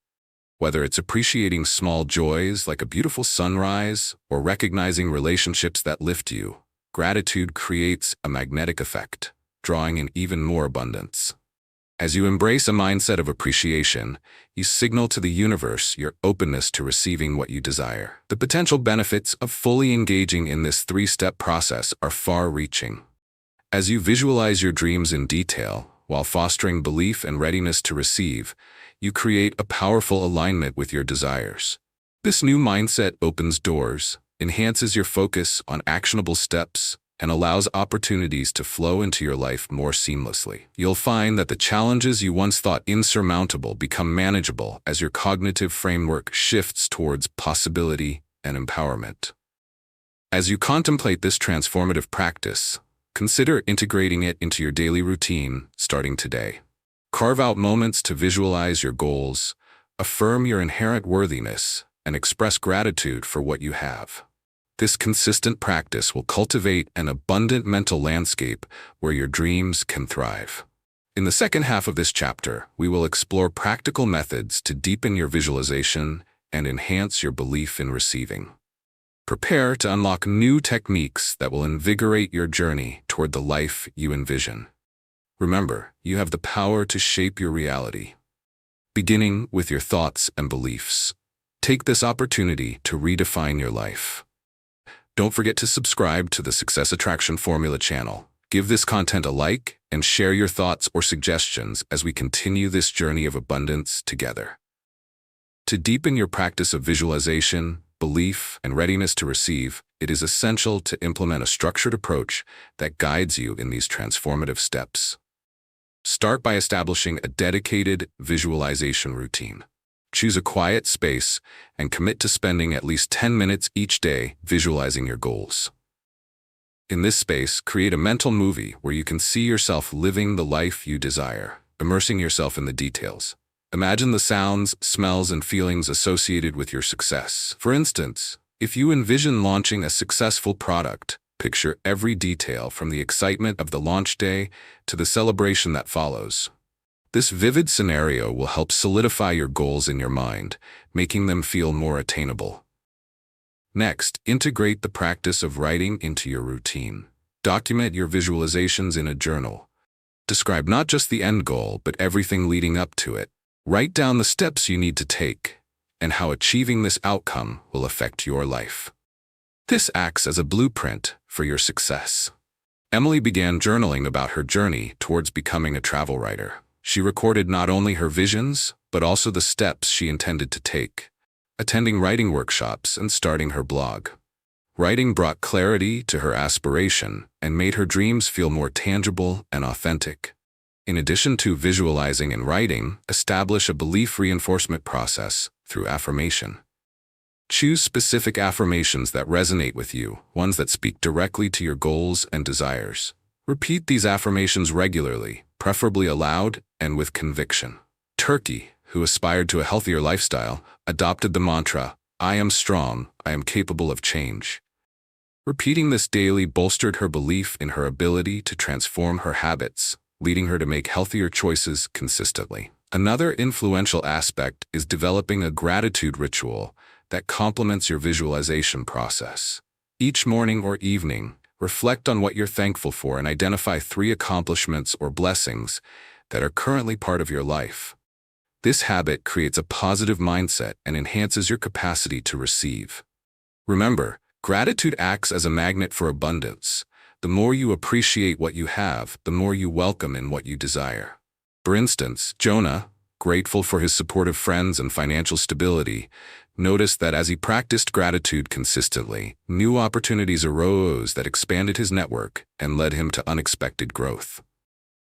S1: Whether it's appreciating small joys like a beautiful sunrise or recognizing relationships that lift you, gratitude creates a magnetic effect, drawing in even more abundance. As you embrace a mindset of appreciation, you signal to the universe your openness to receiving what you desire. The potential benefits of fully engaging in this three-step process are far-reaching. As you visualize your dreams in detail, while fostering belief and readiness to receive, you create a powerful alignment with your desires. This new mindset opens doors, enhances your focus on actionable steps, and allows opportunities to flow into your life more seamlessly. You'll find that the challenges you once thought insurmountable become manageable as your cognitive framework shifts towards possibility and empowerment. As you contemplate this transformative practice, consider integrating it into your daily routine starting today. Carve out moments to visualize your goals, affirm your inherent worthiness, and express gratitude for what you have. This consistent practice will cultivate an abundant mental landscape where your dreams can thrive. In the second half of this chapter, we will explore practical methods to deepen your visualization and enhance your belief in receiving. Prepare to unlock new techniques that will invigorate your journey toward the life you envision. Remember, you have the power to shape your reality. Beginning with your thoughts and beliefs, take this opportunity to redefine your life. Don't forget to subscribe to the Success Attraction Formula channel. Give this content a like and share your thoughts or suggestions as we continue this journey of abundance together. To deepen your practice of visualization, belief, and readiness to receive, it is essential to implement a structured approach that guides you in these transformative steps. Start by establishing a dedicated visualization routine. Choose a quiet space and commit to spending at least 10 minutes each day visualizing your goals. In this space, create a mental movie where you can see yourself living the life you desire, immersing yourself in the details. Imagine the sounds, smells, and feelings associated with your success. For instance, if you envision launching a successful product, picture every detail from the excitement of the launch day to the celebration that follows. This vivid scenario will help solidify your goals in your mind, making them feel more attainable. Next, integrate the practice of writing into your routine. Document your visualizations in a journal. Describe not just the end goal, but everything leading up to it. Write down the steps you need to take and how achieving this outcome will affect your life. This acts as a blueprint for your success. Emily began journaling about her journey towards becoming a travel writer. She recorded not only her visions, but also the steps she intended to take, attending writing workshops and starting her blog. Writing brought clarity to her aspiration and made her dreams feel more tangible and authentic. In addition to visualizing and writing, establish a belief reinforcement process through affirmation. Choose specific affirmations that resonate with you, ones that speak directly to your goals and desires. Repeat these affirmations regularly, preferably aloud and with conviction. Turkey, who aspired to a healthier lifestyle, adopted the mantra, "I am strong, I am capable of change." Repeating this daily bolstered her belief in her ability to transform her habits, leading her to make healthier choices consistently. Another influential aspect is developing a gratitude ritual that complements your visualization process. Each morning or evening, reflect on what you're thankful for and identify 3 accomplishments or blessings that are currently part of your life. This habit creates a positive mindset and enhances your capacity to receive. Remember, gratitude acts as a magnet for abundance. The more you appreciate what you have, the more you welcome in what you desire. For instance, Jonah, grateful for his supportive friends and financial stability, noticed that as he practiced gratitude consistently, new opportunities arose that expanded his network and led him to unexpected growth.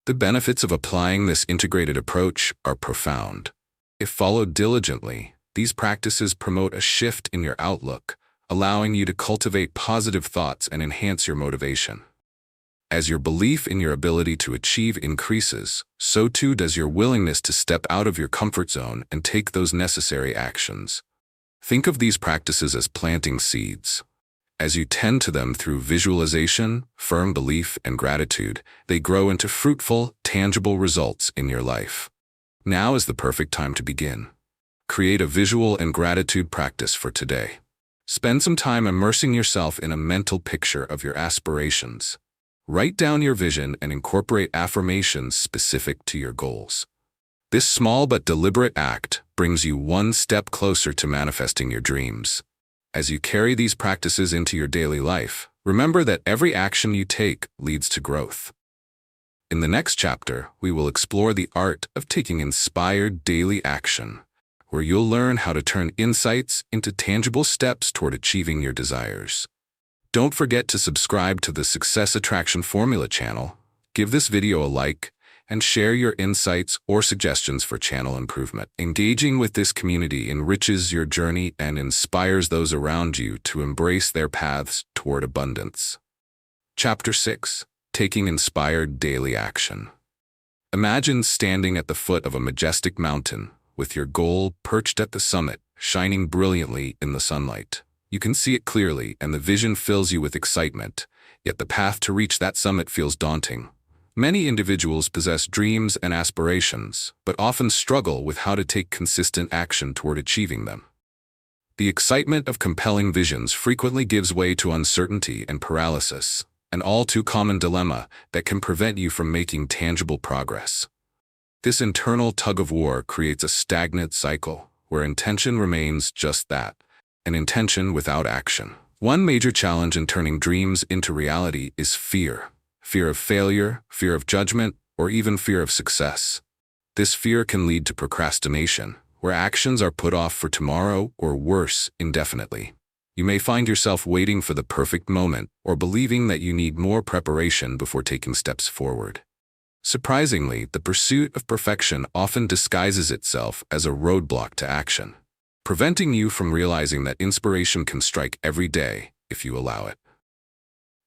S1: The benefits of applying this integrated approach are profound. If followed diligently, these practices promote a shift in your outlook, allowing you to cultivate positive thoughts and enhance your motivation. As your belief in your ability to achieve increases, so too does your willingness to step out of your comfort zone and take those necessary actions. Think of these practices as planting seeds. As you tend to them through visualization, firm belief, and gratitude, they grow into fruitful, tangible results in your life. Now is the perfect time to begin. Create a visual and gratitude practice for today. Spend some time immersing yourself in a mental picture of your aspirations. Write down your vision and incorporate affirmations specific to your goals. This small but deliberate act brings you one step closer to manifesting your dreams. As you carry these practices into your daily life, remember that every action you take leads to growth. In the next chapter, we will explore the art of taking inspired daily action, where you'll learn how to turn insights into tangible steps toward achieving your desires. Don't forget to subscribe to the Success Attraction Formula channel, give this video a like, and share your insights or suggestions for channel improvement. Engaging with this community enriches your journey and inspires those around you to embrace their paths toward abundance. Chapter 6. Taking Inspired Daily Action. Imagine standing at the foot of a majestic mountain, with your goal perched at the summit, shining brilliantly in the sunlight. You can see it clearly, and the vision fills you with excitement, yet the path to reach that summit feels daunting. Many individuals possess dreams and aspirations, but often struggle with how to take consistent action toward achieving them. The excitement of compelling visions frequently gives way to uncertainty and paralysis, an all-too-common dilemma that can prevent you from making tangible progress. This internal tug-of-war creates a stagnant cycle, where intention remains just that, an intention without action. One major challenge in turning dreams into reality is fear. Fear of failure, fear of judgment, or even fear of success. This fear can lead to procrastination, where actions are put off for tomorrow or worse, indefinitely. You may find yourself waiting for the perfect moment or believing that you need more preparation before taking steps forward. Surprisingly, the pursuit of perfection often disguises itself as a roadblock to action, preventing you from realizing that inspiration can strike every day if you allow it.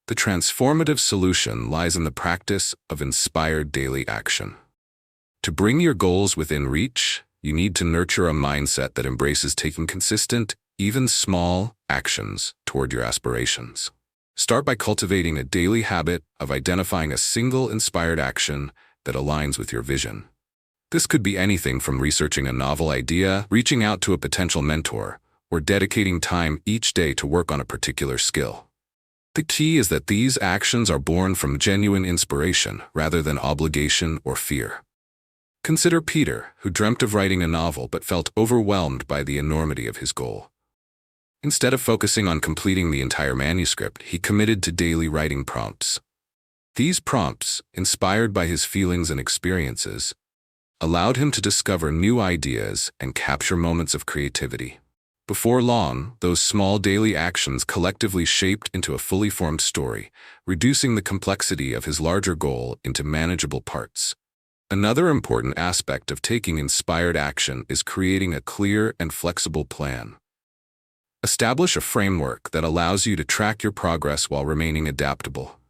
S1: The transformative solution lies in the practice of inspired daily action. To bring your goals within reach, you need to nurture a mindset that embraces taking consistent, even small, actions toward your aspirations. Start by cultivating a daily habit of identifying a single inspired action that aligns with your vision. This could be anything from researching a novel idea, reaching out to a potential mentor, or dedicating time each day to work on a particular skill. The key is that these actions are born from genuine inspiration rather than obligation or fear. Consider Peter, who dreamt of writing a novel but felt overwhelmed by the enormity of his goal. Instead of focusing on completing the entire manuscript, he committed to daily writing prompts. These prompts, inspired by his feelings and experiences, allowed him to discover new ideas and capture moments of creativity. Before long, those small daily actions collectively shaped into a fully formed story, reducing the complexity of his larger goal into manageable parts. Another important aspect of taking inspired action is creating a clear and flexible plan. Establish a framework that allows you to track your progress while remaining adaptable.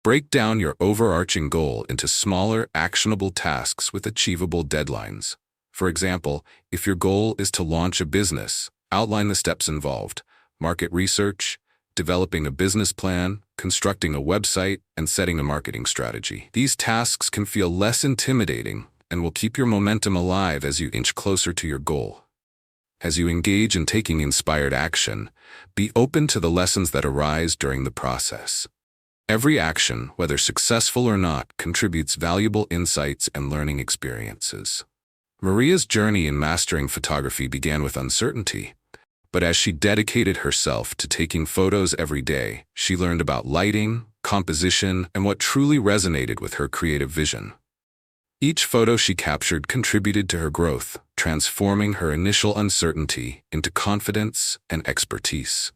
S1: Break down your overarching goal into smaller, actionable tasks with achievable deadlines. For example, if your goal is to launch a business, outline the steps involved: market research, developing a business plan, constructing a website, and setting a marketing strategy. These tasks can feel less intimidating and will keep your momentum alive as you inch closer to your goal. As you engage in taking inspired action, be open to the lessons that arise during the process. Every action, whether successful or not, contributes valuable insights and learning experiences. Maria's journey in mastering photography began with uncertainty, but as she dedicated herself to taking photos every day, she learned about lighting, composition, and what truly resonated with her creative vision. Each photo she captured contributed to her growth, transforming her initial uncertainty into confidence and expertise.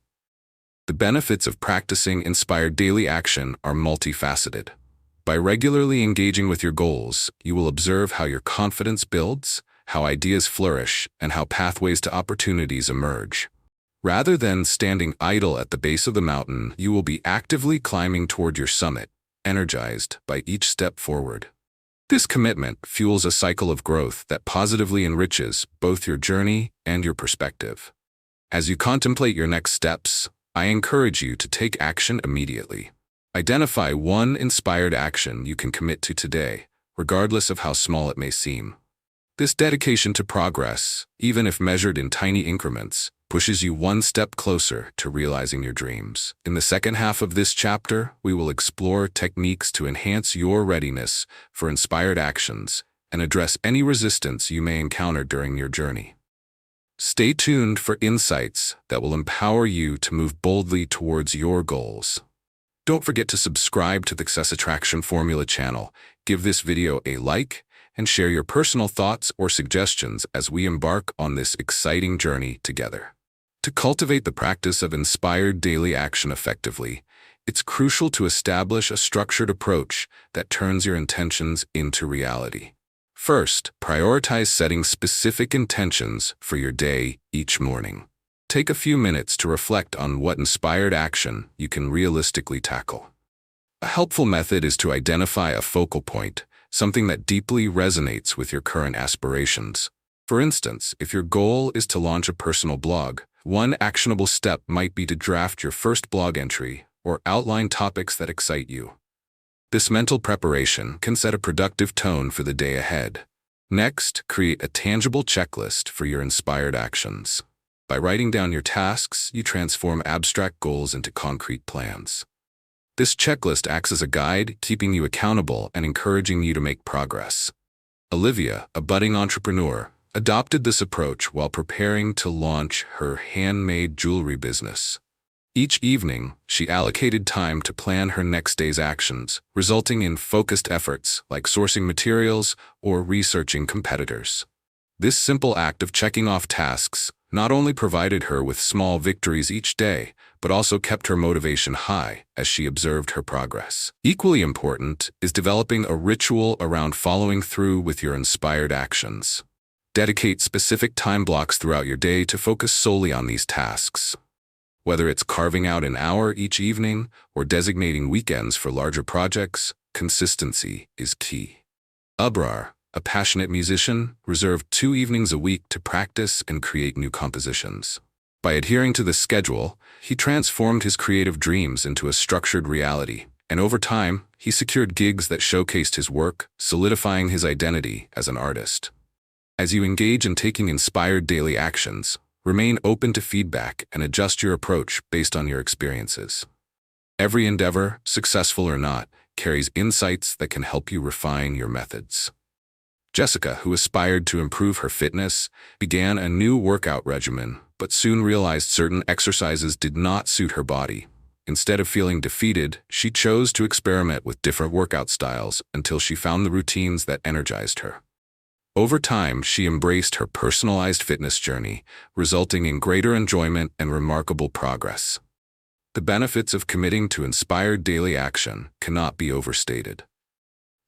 S1: The benefits of practicing inspired daily action are multifaceted. By regularly engaging with your goals, you will observe how your confidence builds, how ideas flourish, and how pathways to opportunities emerge. Rather than standing idle at the base of the mountain, you will be actively climbing toward your summit, energized by each step forward. This commitment fuels a cycle of growth that positively enriches both your journey and your perspective. As you contemplate your next steps, I encourage you to take action immediately. Identify one inspired action you can commit to today, regardless of how small it may seem. This dedication to progress, even if measured in tiny increments, pushes you one step closer to realizing your dreams. In the second half of this chapter, we will explore techniques to enhance your readiness for inspired actions and address any resistance you may encounter during your journey. Stay tuned for insights that will empower you to move boldly towards your goals. Don't forget to subscribe to the Success Attraction Formula channel, give this video a like, and share your personal thoughts or suggestions as we embark on this exciting journey together. To cultivate the practice of inspired daily action effectively, it's crucial to establish a structured approach that turns your intentions into reality. First, prioritize setting specific intentions for your day each morning. Take a few minutes to reflect on what inspired action you can realistically tackle. A helpful method is to identify a focal point, something that deeply resonates with your current aspirations. For instance, if your goal is to launch a personal blog, one actionable step might be to draft your first blog entry or outline topics that excite you. This mental preparation can set a productive tone for the day ahead. Next, create a tangible checklist for your inspired actions. By writing down your tasks, you transform abstract goals into concrete plans. This checklist acts as a guide, keeping you accountable and encouraging you to make progress. Olivia, a budding entrepreneur, adopted this approach while preparing to launch her handmade jewelry business. Each evening, she allocated time to plan her next day's actions, resulting in focused efforts like sourcing materials or researching competitors. This simple act of checking off tasks not only provided her with small victories each day, but also kept her motivation high as she observed her progress. Equally important is developing a ritual around following through with your inspired actions. Dedicate specific time blocks throughout your day to focus solely on these tasks. Whether it's carving out an hour each evening or designating weekends for larger projects, consistency is key. Abrar, a passionate musician, reserved 2 evenings a week to practice and create new compositions. By adhering to this schedule, he transformed his creative dreams into a structured reality, and over time, he secured gigs that showcased his work, solidifying his identity as an artist. As you engage in taking inspired daily actions, remain open to feedback and adjust your approach based on your experiences. Every endeavor, successful or not, carries insights that can help you refine your methods. Jessica, who aspired to improve her fitness, began a new workout regimen, but soon realized certain exercises did not suit her body. Instead of feeling defeated, she chose to experiment with different workout styles until she found the routines that energized her. Over time, she embraced her personalized fitness journey, resulting in greater enjoyment and remarkable progress. The benefits of committing to inspired daily action cannot be overstated.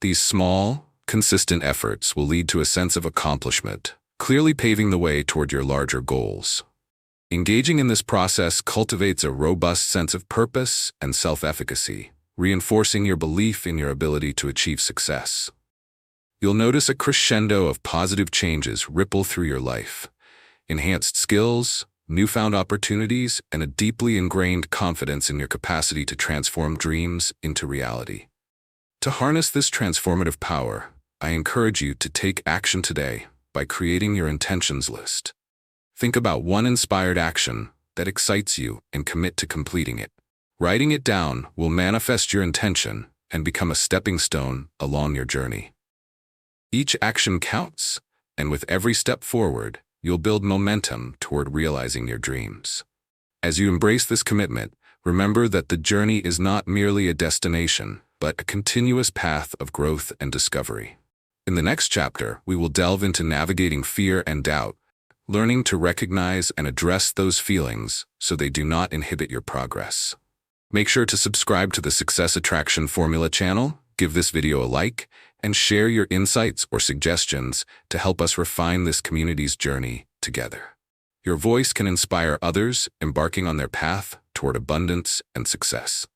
S1: These small, consistent efforts will lead to a sense of accomplishment, clearly paving the way toward your larger goals. Engaging in this process cultivates a robust sense of purpose and self-efficacy, reinforcing your belief in your ability to achieve success. You'll notice a crescendo of positive changes ripple through your life. Enhanced skills, newfound opportunities, and a deeply ingrained confidence in your capacity to transform dreams into reality. To harness this transformative power, I encourage you to take action today by creating your intentions list. Think about one inspired action that excites you and commit to completing it. Writing it down will manifest your intention and become a stepping stone along your journey. Each action counts, and with every step forward, you'll build momentum toward realizing your dreams. As you embrace this commitment, remember that the journey is not merely a destination, but a continuous path of growth and discovery. In the next chapter, we will delve into navigating fear and doubt, learning to recognize and address those feelings so they do not inhibit your progress. Make sure to subscribe to the Success Attraction Formula channel, give this video a like, and share your insights or suggestions to help us refine this community's journey together. Your voice can inspire others embarking on their path toward abundance and success.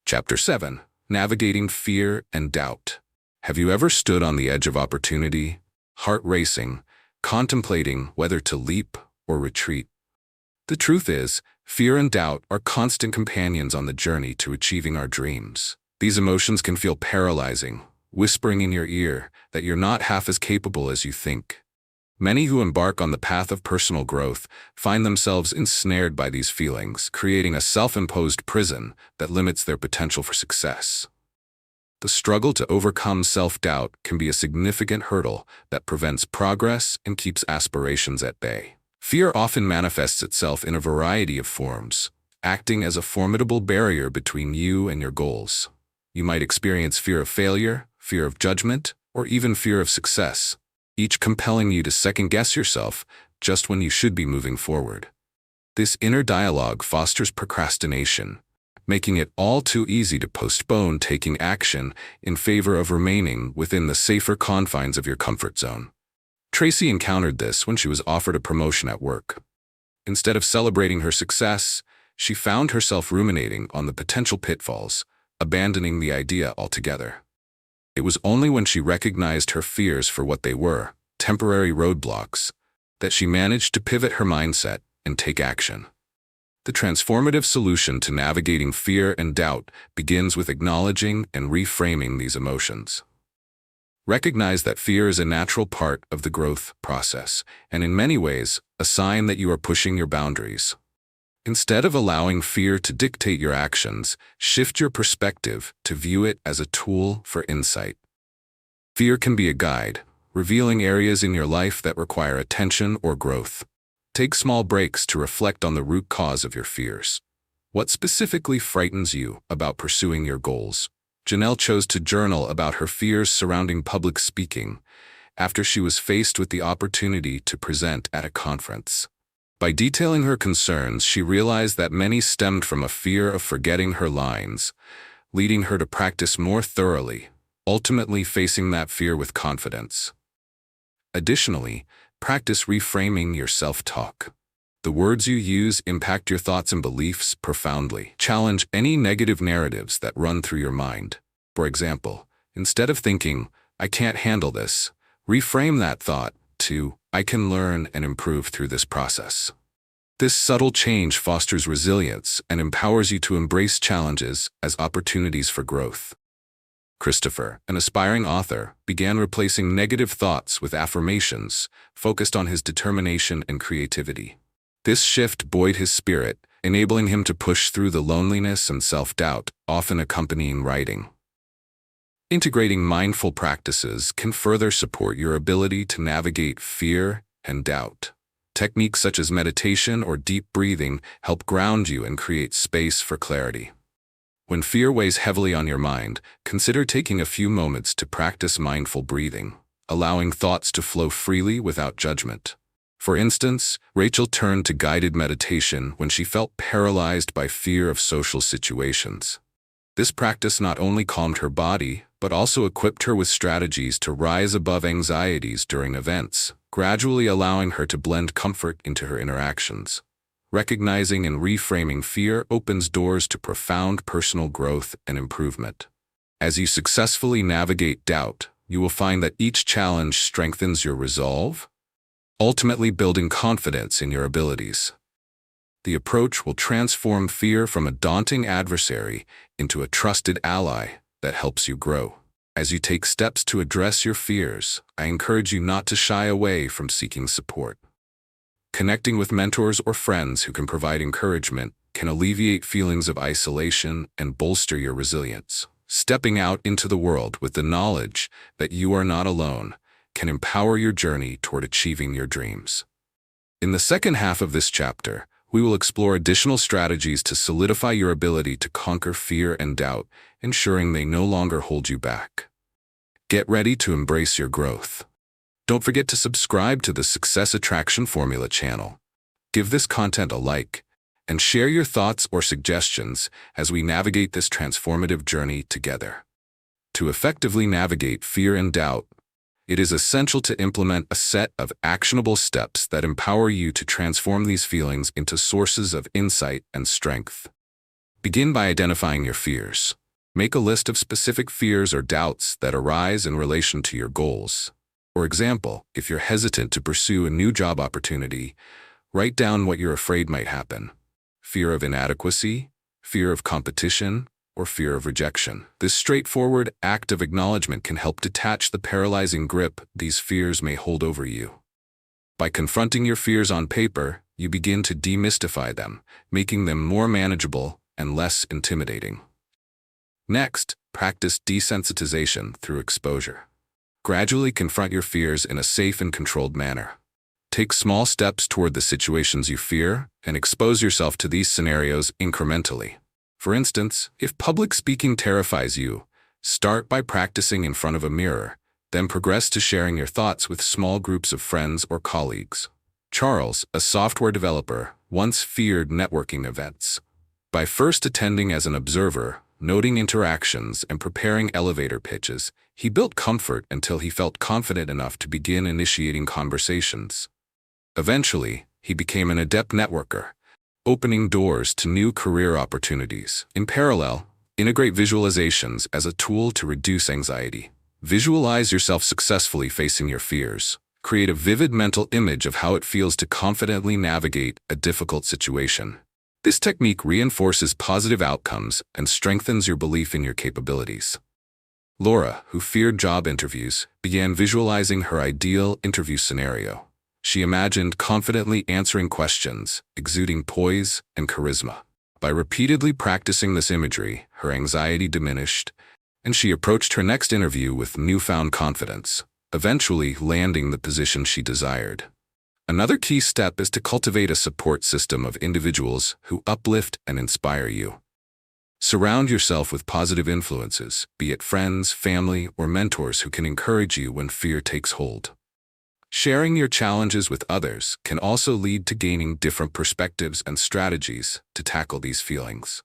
S1: Chapter 7. Navigating Fear and Doubt. Have you ever stood on the edge of opportunity, heart racing, contemplating whether to leap or retreat? The truth is, fear and doubt are constant companions on the journey to achieving our dreams. These emotions can feel paralyzing, whispering in your ear that you're not half as capable as you think. Many who embark on the path of personal growth find themselves ensnared by these feelings, creating a self-imposed prison that limits their potential for success. The struggle to overcome self-doubt can be a significant hurdle that prevents progress and keeps aspirations at bay. Fear often manifests itself in a variety of forms, acting as a formidable barrier between you and your goals. You might experience fear of failure, fear of judgment, or even fear of success, each compelling you to second-guess yourself just when you should be moving forward. This inner dialogue fosters procrastination, making it all too easy to postpone taking action in favor of remaining within the safer confines of your comfort zone. Tracy encountered this when she was offered a promotion at work. Instead of celebrating her success, she found herself ruminating on the potential pitfalls, abandoning the idea altogether. It was only when she recognized her fears for what they were, temporary roadblocks, that she managed to pivot her mindset and take action. The transformative solution to navigating fear and doubt begins with acknowledging and reframing these emotions. Recognize that fear is a natural part of the growth process, and in many ways, a sign that you are pushing your boundaries. Instead of allowing fear to dictate your actions, shift your perspective to view it as a tool for insight. Fear can be a guide, revealing areas in your life that require attention or growth. Take small breaks to reflect on the root cause of your fears. What specifically frightens you about pursuing your goals? Janelle chose to journal about her fears surrounding public speaking after she was faced with the opportunity to present at a conference. By detailing her concerns, she realized that many stemmed from a fear of forgetting her lines, leading her to practice more thoroughly, ultimately facing that fear with confidence. Additionally, practice reframing your self-talk. The words you use impact your thoughts and beliefs profoundly. Challenge any negative narratives that run through your mind. For example, instead of thinking, "I can't handle this," reframe that thought to, "I can learn and improve through this process." This subtle change fosters resilience and empowers you to embrace challenges as opportunities for growth. Christopher, an aspiring author, began replacing negative thoughts with affirmations, focused on his determination and creativity. This shift buoyed his spirit, enabling him to push through the loneliness and self-doubt often accompanying writing. Integrating mindful practices can further support your ability to navigate fear and doubt. Techniques such as meditation or deep breathing help ground you and create space for clarity. When fear weighs heavily on your mind, consider taking a few moments to practice mindful breathing, allowing thoughts to flow freely without judgment. For instance, Rachel turned to guided meditation when she felt paralyzed by fear of social situations. This practice not only calmed her body, but also equipped her with strategies to rise above anxieties during events, gradually allowing her to blend comfort into her interactions. Recognizing and reframing fear opens doors to profound personal growth and improvement. As you successfully navigate doubt, you will find that each challenge strengthens your resolve, ultimately building confidence in your abilities. The approach will transform fear from a daunting adversary into a trusted ally that helps you grow. As you take steps to address your fears, I encourage you not to shy away from seeking support. Connecting with mentors or friends who can provide encouragement can alleviate feelings of isolation and bolster your resilience. Stepping out into the world with the knowledge that you are not alone can empower your journey toward achieving your dreams. In the second half of this chapter, we will explore additional strategies to solidify your ability to conquer fear and doubt, ensuring they no longer hold you back. Get ready to embrace your growth. Don't forget to subscribe to the Success Attraction Formula channel. Give this content a like, and share your thoughts or suggestions as we navigate this transformative journey together. To effectively navigate fear and doubt, it is essential to implement a set of actionable steps that empower you to transform these feelings into sources of insight and strength. Begin by identifying your fears. Make a list of specific fears or doubts that arise in relation to your goals. For example, if you're hesitant to pursue a new job opportunity, write down what you're afraid might happen. Fear of inadequacy, fear of competition, or fear of rejection. This straightforward act of acknowledgement can help detach the paralyzing grip these fears may hold over you. By confronting your fears on paper, you begin to demystify them, making them more manageable and less intimidating. Next, practice desensitization through exposure. Gradually confront your fears in a safe and controlled manner. Take small steps toward the situations you fear and expose yourself to these scenarios incrementally. For instance, if public speaking terrifies you, start by practicing in front of a mirror, then progress to sharing your thoughts with small groups of friends or colleagues. Charles, a software developer, once feared networking events. By first attending as an observer, noting interactions, and preparing elevator pitches, he built comfort until he felt confident enough to begin initiating conversations. Eventually, he became an adept networker, opening doors to new career opportunities. In parallel, integrate visualizations as a tool to reduce anxiety. Visualize yourself successfully facing your fears. Create a vivid mental image of how it feels to confidently navigate a difficult situation. This technique reinforces positive outcomes and strengthens your belief in your capabilities. Laura, who feared job interviews, began visualizing her ideal interview scenario. She imagined confidently answering questions, exuding poise and charisma. By repeatedly practicing this imagery, her anxiety diminished, and she approached her next interview with newfound confidence, eventually landing the position she desired. Another key step is to cultivate a support system of individuals who uplift and inspire you. Surround yourself with positive influences, be it friends, family, or mentors who can encourage you when fear takes hold. Sharing your challenges with others can also lead to gaining different perspectives and strategies to tackle these feelings.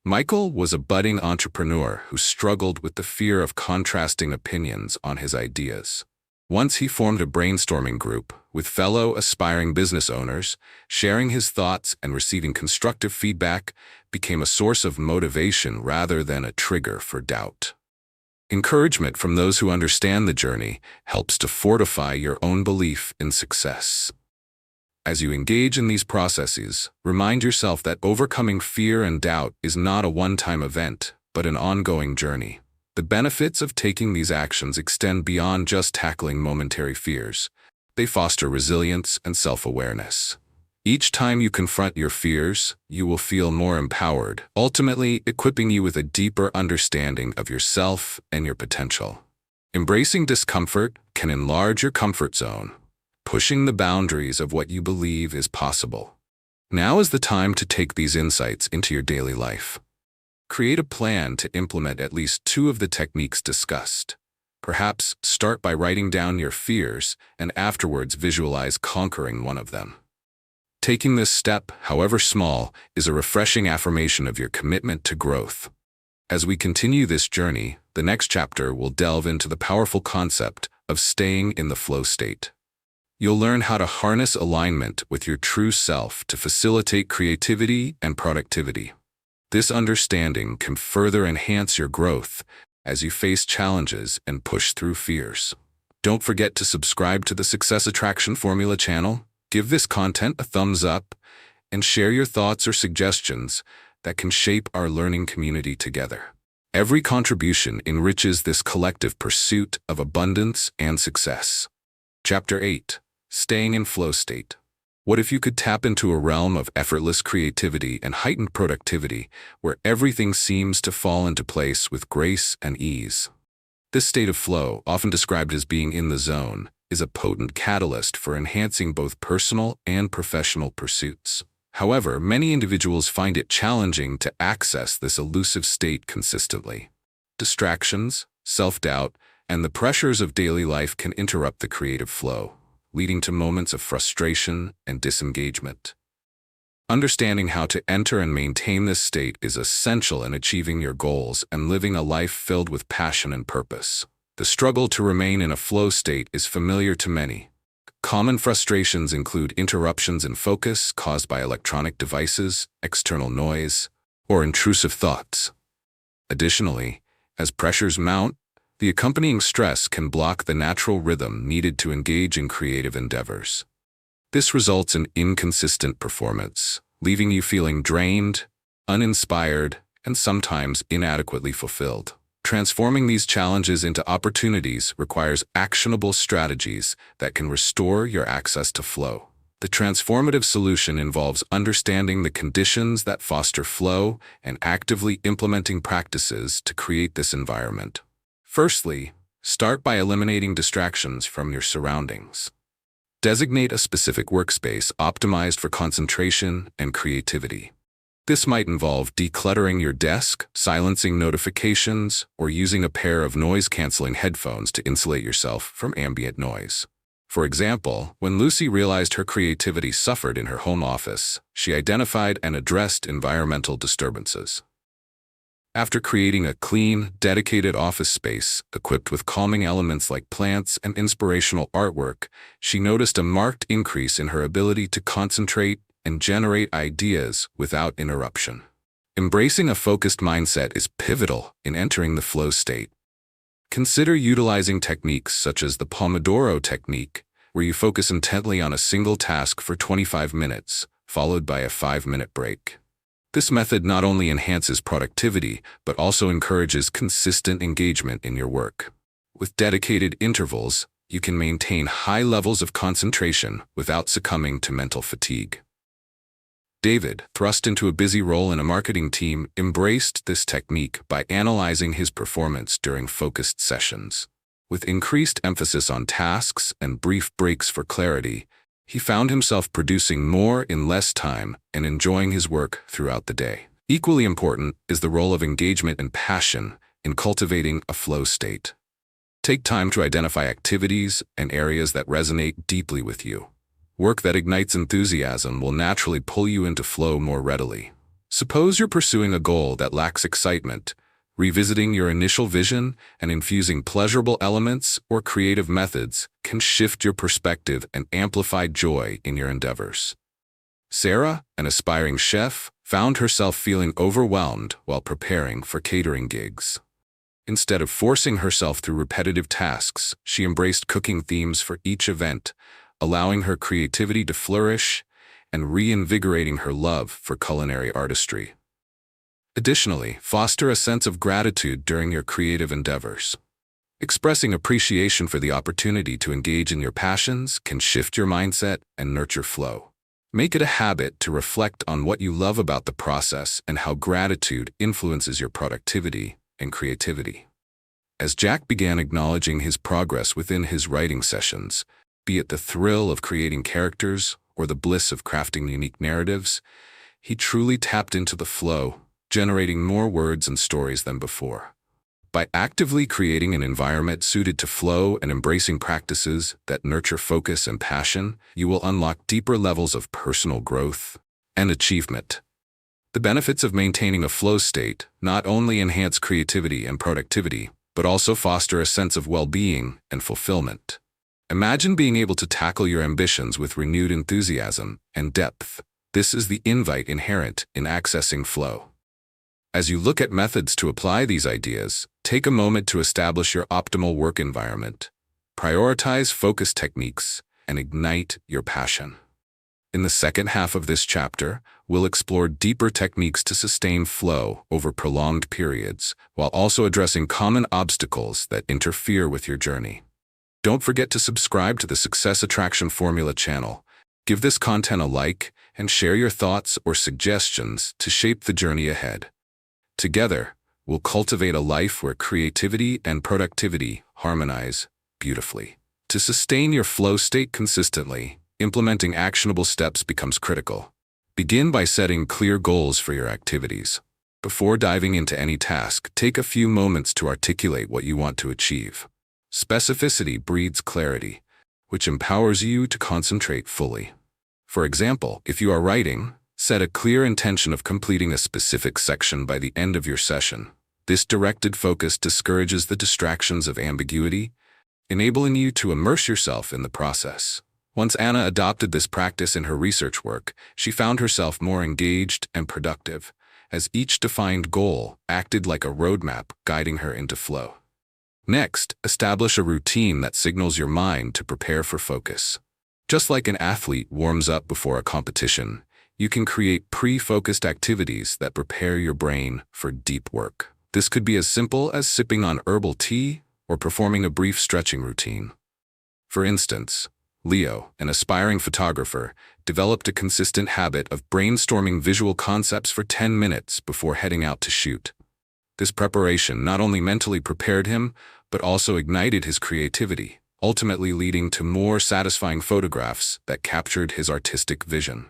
S1: Michael was a budding entrepreneur who struggled with the fear of contrasting opinions on his ideas. Once he formed a brainstorming group with fellow aspiring business owners, sharing his thoughts and receiving constructive feedback became a source of motivation rather than a trigger for doubt. Encouragement from those who understand the journey helps to fortify your own belief in success. As you engage in these processes, remind yourself that overcoming fear and doubt is not a one-time event, but an ongoing journey. The benefits of taking these actions extend beyond just tackling momentary fears. They foster resilience and self-awareness. Each time you confront your fears, you will feel more empowered, ultimately equipping you with a deeper understanding of yourself and your potential. Embracing discomfort can enlarge your comfort zone, pushing the boundaries of what you believe is possible. Now is the time to take these insights into your daily life. Create a plan to implement at least 2 of the techniques discussed. Perhaps start by writing down your fears and afterwards visualize conquering one of them. Taking this step, however small, is a refreshing affirmation of your commitment to growth. As we continue this journey, the next chapter will delve into the powerful concept of staying in the flow state. You'll learn how to harness alignment with your true self to facilitate creativity and productivity. This understanding can further enhance your growth as you face challenges and push through fears. Don't forget to subscribe to the Success Attraction Formula channel, give this content a thumbs up, and share your thoughts or suggestions that can shape our learning community together. Every contribution enriches this collective pursuit of abundance and success. Chapter 8. Staying in Flow State. What if you could tap into a realm of effortless creativity and heightened productivity, where everything seems to fall into place with grace and ease? This state of flow, often described as being in the zone, is a potent catalyst for enhancing both personal and professional pursuits. However, many individuals find it challenging to access this elusive state consistently. Distractions, self-doubt, and the pressures of daily life can interrupt the creative flow, leading to moments of frustration and disengagement. Understanding how to enter and maintain this state is essential in achieving your goals and living a life filled with passion and purpose. The struggle to remain in a flow state is familiar to many. Common frustrations include interruptions in focus caused by electronic devices, external noise, or intrusive thoughts. Additionally, as pressures mount, the accompanying stress can block the natural rhythm needed to engage in creative endeavors. This results in inconsistent performance, leaving you feeling drained, uninspired, and sometimes inadequately fulfilled. Transforming these challenges into opportunities requires actionable strategies that can restore your access to flow. The transformative solution involves understanding the conditions that foster flow and actively implementing practices to create this environment. Firstly, start by eliminating distractions from your surroundings. Designate a specific workspace optimized for concentration and creativity. This might involve decluttering your desk, silencing notifications, or using a pair of noise-canceling headphones to insulate yourself from ambient noise. For example, when Lucy realized her creativity suffered in her home office, she identified and addressed environmental disturbances. After creating a clean, dedicated office space equipped with calming elements like plants and inspirational artwork, she noticed a marked increase in her ability to concentrate and generate ideas without interruption. Embracing a focused mindset is pivotal in entering the flow state. Consider utilizing techniques such as the Pomodoro technique, where you focus intently on a single task for 25 minutes, followed by a 5-minute break. This method not only enhances productivity, but also encourages consistent engagement in your work. With dedicated intervals, you can maintain high levels of concentration without succumbing to mental fatigue. David, thrust into a busy role in a marketing team, embraced this technique by analyzing his performance during focused sessions. With increased emphasis on tasks and brief breaks for clarity, he found himself producing more in less time and enjoying his work throughout the day. Equally important is the role of engagement and passion in cultivating a flow state. Take time to identify activities and areas that resonate deeply with you. Work that ignites enthusiasm will naturally pull you into flow more readily. Suppose you're pursuing a goal that lacks excitement. Revisiting your initial vision and infusing pleasurable elements or creative methods can shift your perspective and amplify joy in your endeavors. Sarah, an aspiring chef, found herself feeling overwhelmed while preparing for catering gigs. Instead of forcing herself through repetitive tasks, she embraced cooking themes for each event, allowing her creativity to flourish and reinvigorating her love for culinary artistry. Additionally, foster a sense of gratitude during your creative endeavors. Expressing appreciation for the opportunity to engage in your passions can shift your mindset and nurture flow. Make it a habit to reflect on what you love about the process and how gratitude influences your productivity and creativity. As Jack began acknowledging his progress within his writing sessions, Be it the thrill of creating characters or the bliss of crafting unique narratives, he truly tapped into the flow, generating more words and stories than before. By actively creating an environment suited to flow and embracing practices that nurture focus and passion, you will unlock deeper levels of personal growth and achievement. The benefits of maintaining a flow state not only enhance creativity and productivity, but also foster a sense of well-being and fulfillment. Imagine being able to tackle your ambitions with renewed enthusiasm and depth. This is the invite inherent in accessing flow. As you look at methods to apply these ideas, take a moment to establish your optimal work environment. Prioritize focus techniques and ignite your passion. In the second half of this chapter, we'll explore deeper techniques to sustain flow over prolonged periods, while also addressing common obstacles that interfere with your journey. Don't forget to subscribe to the Success Attraction Formula channel. Give this content a like and share your thoughts or suggestions to shape the journey ahead. Together, we'll cultivate a life where creativity and productivity harmonize beautifully. To sustain your flow state consistently, implementing actionable steps becomes critical. Begin by setting clear goals for your activities. Before diving into any task, take a few moments to articulate what you want to achieve. Specificity breeds clarity, which empowers you to concentrate fully. For example, if you are writing, set a clear intention of completing a specific section by the end of your session. This directed focus discourages the distractions of ambiguity, enabling you to immerse yourself in the process. Once Anna adopted this practice in her research work, she found herself more engaged and productive, as each defined goal acted like a roadmap guiding her into flow. Next, establish a routine that signals your mind to prepare for focus. Just like an athlete warms up before a competition, you can create pre-focused activities that prepare your brain for deep work. This could be as simple as sipping on herbal tea or performing a brief stretching routine. For instance, Leo, an aspiring photographer, developed a consistent habit of brainstorming visual concepts for 10 minutes before heading out to shoot. This preparation not only mentally prepared him, but also ignited his creativity, ultimately leading to more satisfying photographs that captured his artistic vision.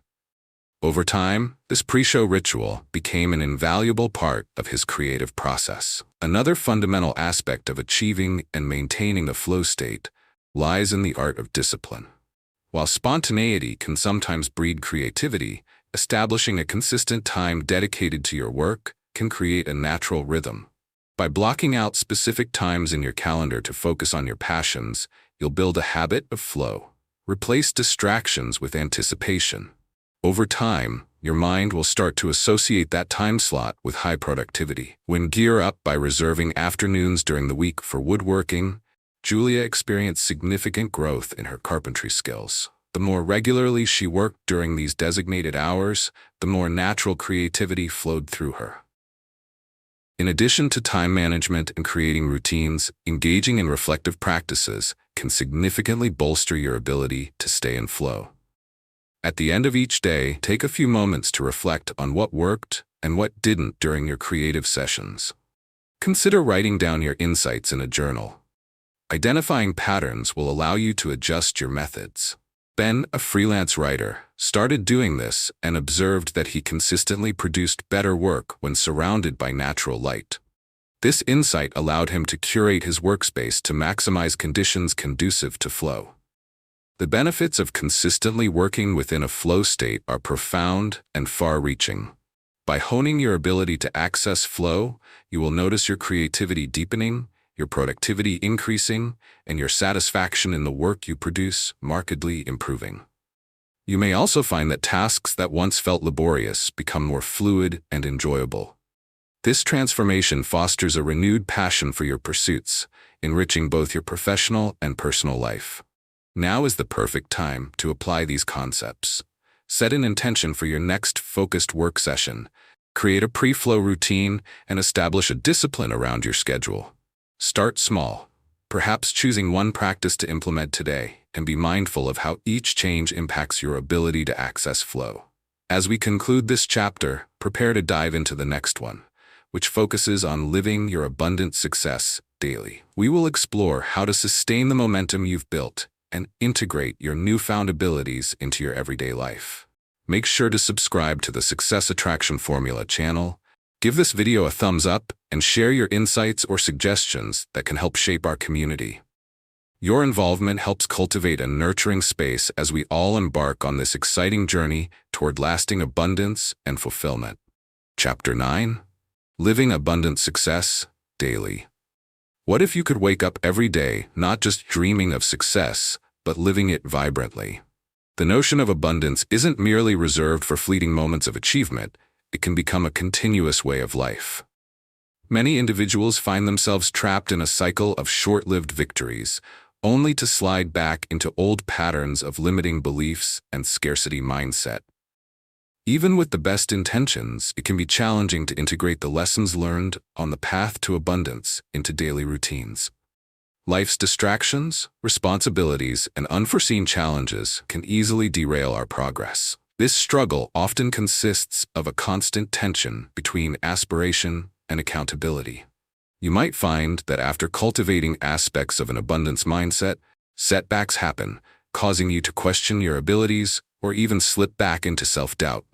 S1: Over time, this pre-show ritual became an invaluable part of his creative process. Another fundamental aspect of achieving and maintaining the flow state lies in the art of discipline. While spontaneity can sometimes breed creativity, establishing a consistent time dedicated to your work can create a natural rhythm. By blocking out specific times in your calendar to focus on your passions, you'll build a habit of flow. Replace distractions with anticipation. Over time, your mind will start to associate that time slot with high productivity. When gear up by reserving afternoons during the week for woodworking, Julia experienced significant growth in her carpentry skills. The more regularly she worked during these designated hours, the more natural creativity flowed through her. In addition to time management and creating routines, engaging in reflective practices can significantly bolster your ability to stay in flow. At the end of each day, take a few moments to reflect on what worked and what didn't during your creative sessions. Consider writing down your insights in a journal. Identifying patterns will allow you to adjust your methods. Ben, a freelance writer, started doing this and observed that he consistently produced better work when surrounded by natural light. This insight allowed him to curate his workspace to maximize conditions conducive to flow. The benefits of consistently working within a flow state are profound and far-reaching. By honing your ability to access flow, you will notice your creativity deepening, your productivity increasing, and your satisfaction in the work you produce markedly improving. You may also find that tasks that once felt laborious become more fluid and enjoyable. This transformation fosters a renewed passion for your pursuits, enriching both your professional and personal life. Now is the perfect time to apply these concepts. Set an intention for your next focused work session, create a pre-flow routine, and establish a discipline around your schedule. Start small, perhaps choosing one practice to implement today, and be mindful of how each change impacts your ability to access flow. As we conclude this chapter, prepare to dive into the next one, which focuses on living your abundant success daily. We will explore how to sustain the momentum you've built, and integrate your newfound abilities into your everyday life. Make sure to subscribe to the Success Attraction Formula channel, give this video a thumbs up, and share your insights or suggestions that can help shape our community. Your involvement helps cultivate a nurturing space as we all embark on this exciting journey toward lasting abundance and fulfillment. Chapter 9: Living Abundant Success Daily. What if you could wake up every day not just dreaming of success, but living it vibrantly? The notion of abundance isn't merely reserved for fleeting moments of achievement. It can become a continuous way of life. Many individuals find themselves trapped in a cycle of short-lived victories, only to slide back into old patterns of limiting beliefs and scarcity mindset. Even with the best intentions, it can be challenging to integrate the lessons learned on the path to abundance into daily routines. Life's distractions, responsibilities, and unforeseen challenges can easily derail our progress. This struggle often consists of a constant tension between aspiration and accountability. You might find that after cultivating aspects of an abundance mindset, setbacks happen, causing you to question your abilities or even slip back into self-doubt.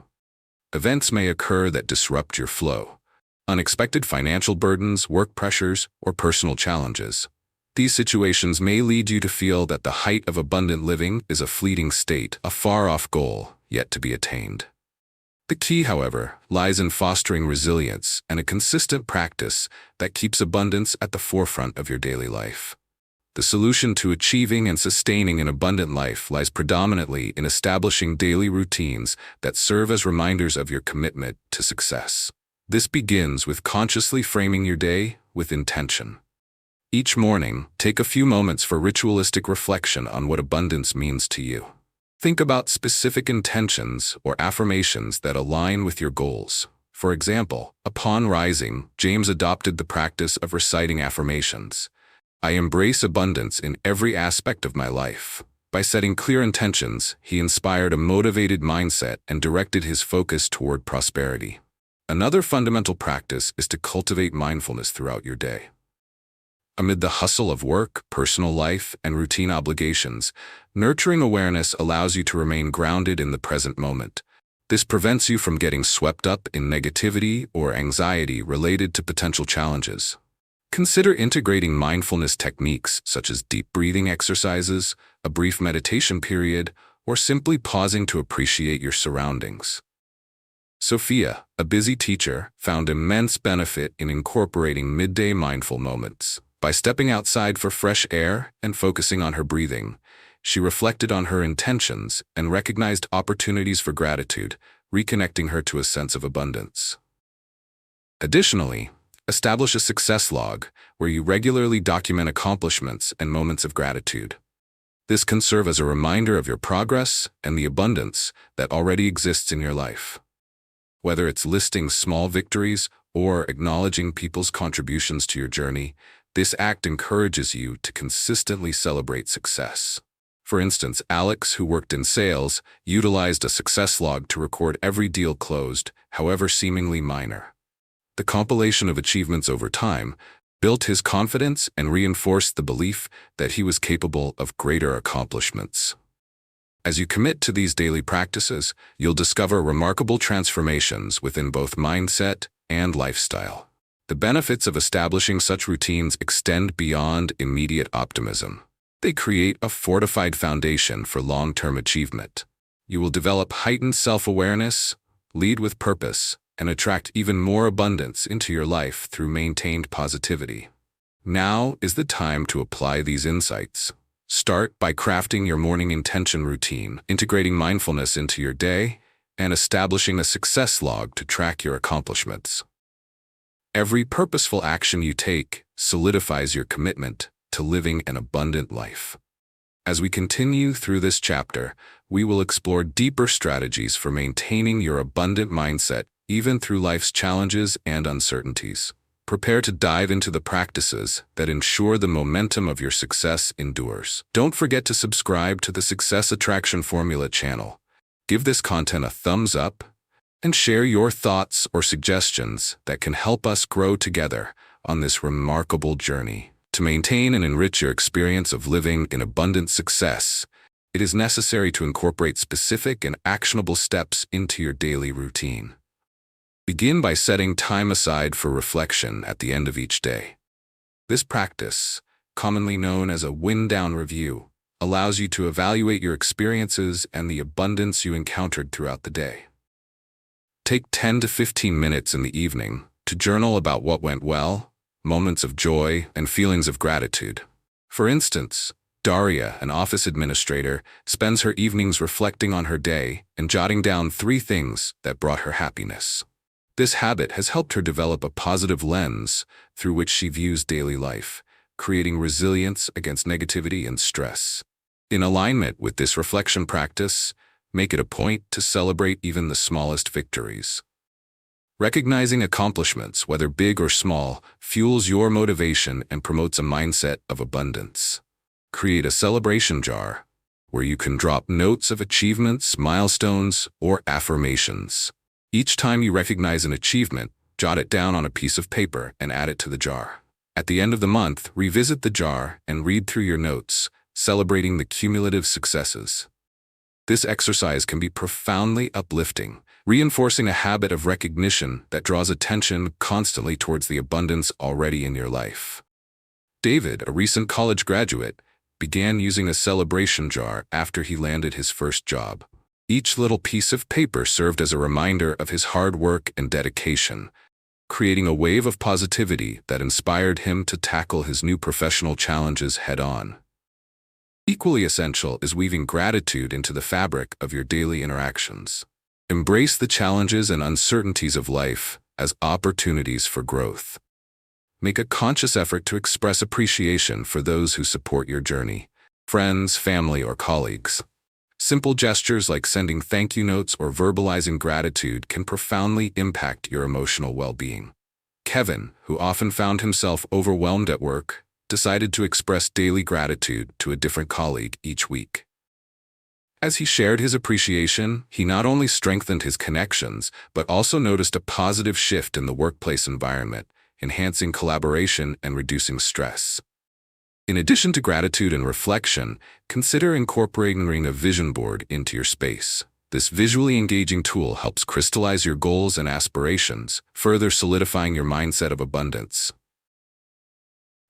S1: Events may occur that disrupt your flow. Unexpected financial burdens, work pressures, or personal challenges. These situations may lead you to feel that the height of abundant living is a fleeting state, a far-off goal yet to be attained. The key, however, lies in fostering resilience and a consistent practice that keeps abundance at the forefront of your daily life. The solution to achieving and sustaining an abundant life lies predominantly in establishing daily routines that serve as reminders of your commitment to success. This begins with consciously framing your day with intention. Each morning, take a few moments for ritualistic reflection on what abundance means to you. Think about specific intentions or affirmations that align with your goals. For example, upon rising, James adopted the practice of reciting affirmations. I embrace abundance in every aspect of my life. By setting clear intentions, he inspired a motivated mindset and directed his focus toward prosperity. Another fundamental practice is to cultivate mindfulness throughout your day. Amid the hustle of work, personal life, and routine obligations, nurturing awareness allows you to remain grounded in the present moment. This prevents you from getting swept up in negativity or anxiety related to potential challenges. Consider integrating mindfulness techniques such as deep breathing exercises, a brief meditation period, or simply pausing to appreciate your surroundings. Sophia, a busy teacher, found immense benefit in incorporating midday mindful moments. By stepping outside for fresh air and focusing on her breathing, she reflected on her intentions and recognized opportunities for gratitude, reconnecting her to a sense of abundance. Additionally, establish a success log where you regularly document accomplishments and moments of gratitude. This can serve as a reminder of your progress and the abundance that already exists in your life. Whether it's listing small victories or acknowledging people's contributions to your journey, this act encourages you to consistently celebrate success. For instance, Alex, who worked in sales, utilized a success log to record every deal closed, however seemingly minor. The compilation of achievements over time built his confidence and reinforced the belief that he was capable of greater accomplishments. As you commit to these daily practices, you'll discover remarkable transformations within both mindset and lifestyle. The benefits of establishing such routines extend beyond immediate optimism. They create a fortified foundation for long-term achievement. You will develop heightened self-awareness, lead with purpose, and attract even more abundance into your life through maintained positivity. Now is the time to apply these insights. Start by crafting your morning intention routine, integrating mindfulness into your day, and establishing a success log to track your accomplishments. Every purposeful action you take solidifies your commitment to living an abundant life. As we continue through this chapter, we will explore deeper strategies for maintaining your abundant mindset even through life's challenges and uncertainties. Prepare to dive into the practices that ensure the momentum of your success endures. Don't forget to subscribe to the Success Attraction Formula channel. Give this content a thumbs up and share your thoughts or suggestions that can help us grow together on this remarkable journey To maintain and enrich your experience of living in abundant success, it is necessary to incorporate specific and actionable steps into your daily routine. Begin by setting time aside for reflection at the end of each day. This practice, commonly known as a wind-down review, allows you to evaluate your experiences and the abundance you encountered throughout the day. Take 10 to 15 minutes in the evening to journal about what went well, moments of joy, and feelings of gratitude. For instance, Daria, an office administrator, spends her evenings reflecting on her day and jotting down 3 things that brought her happiness. This habit has helped her develop a positive lens through which she views daily life, creating resilience against negativity and stress. In alignment with this reflection practice, make it a point to celebrate even the smallest victories. Recognizing accomplishments, whether big or small, fuels your motivation and promotes a mindset of abundance. Create a celebration jar where you can drop notes of achievements, milestones, or affirmations. Each time you recognize an achievement, jot it down on a piece of paper and add it to the jar. At the end of the month, revisit the jar and read through your notes, celebrating the cumulative successes. This exercise can be profoundly uplifting, reinforcing a habit of recognition that draws attention constantly towards the abundance already in your life. David, a recent college graduate, began using a celebration jar after he landed his first job. Each little piece of paper served as a reminder of his hard work and dedication, creating a wave of positivity that inspired him to tackle his new professional challenges head-on. Equally essential is weaving gratitude into the fabric of your daily interactions. Embrace the challenges and uncertainties of life as opportunities for growth. Make a conscious effort to express appreciation for those who support your journey, friends, family, or colleagues. Simple gestures like sending thank you notes or verbalizing gratitude can profoundly impact your emotional well-being. Kevin, who often found himself overwhelmed at work, decided to express daily gratitude to a different colleague each week. As he shared his appreciation, he not only strengthened his connections, but also noticed a positive shift in the workplace environment, enhancing collaboration and reducing stress. In addition to gratitude and reflection, consider incorporating a vision board into your space. This visually engaging tool helps crystallize your goals and aspirations, further solidifying your mindset of abundance.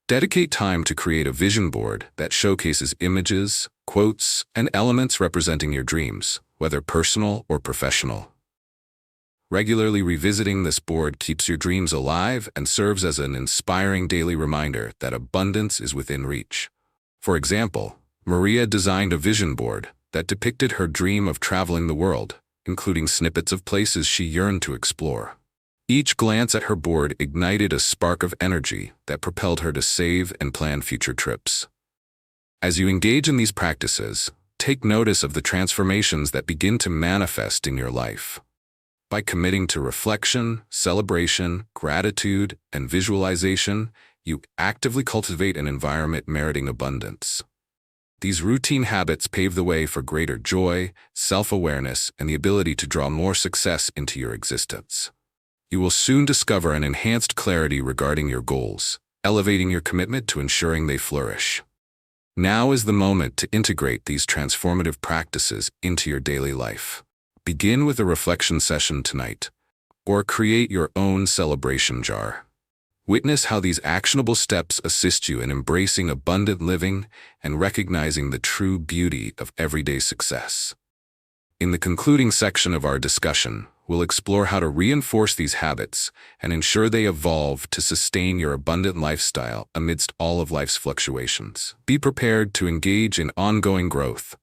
S1: Dedicate time to create a vision board that showcases images, quotes, and elements representing your dreams, whether personal or professional. Regularly revisiting this board keeps your dreams alive and serves as an inspiring daily reminder that abundance is within reach. For example, Maria designed a vision board that depicted her dream of traveling the world, including snippets of places she yearned to explore. Each glance at her board ignited a spark of energy that propelled her to save and plan future trips. As you engage in these practices, take notice of the transformations that begin to manifest in your life. By committing to reflection, celebration, gratitude, and visualization, you actively cultivate an environment meriting abundance. These routine habits pave the way for greater joy, self-awareness, and the ability to draw more success into your existence. You will soon discover an enhanced clarity regarding your goals, elevating your commitment to ensuring they flourish. Now is the moment to integrate these transformative practices into your daily life. Begin with a reflection session tonight, or create your own celebration jar. Witness how these actionable steps assist you in embracing abundant living and recognizing the true beauty of everyday success. In the concluding section of our discussion, we'll explore how to reinforce these habits and ensure they evolve to sustain your abundant lifestyle amidst all of life's fluctuations. Be prepared to engage in ongoing growth.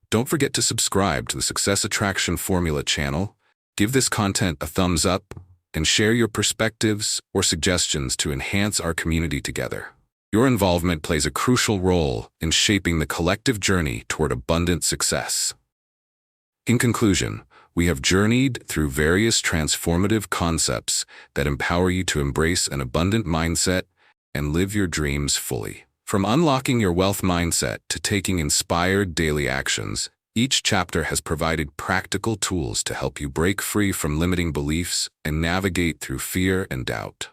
S1: Don't forget to subscribe to the Success Attraction Formula channel, give this content a thumbs up, and share your perspectives or suggestions to enhance our community together. Your involvement plays a crucial role in shaping the collective journey toward abundant success. In conclusion, we have journeyed through various transformative concepts that empower you to embrace an abundant mindset and live your dreams fully. From unlocking your wealth mindset to taking inspired daily actions, each chapter has provided practical tools to help you break free from limiting beliefs and navigate through fear and doubt.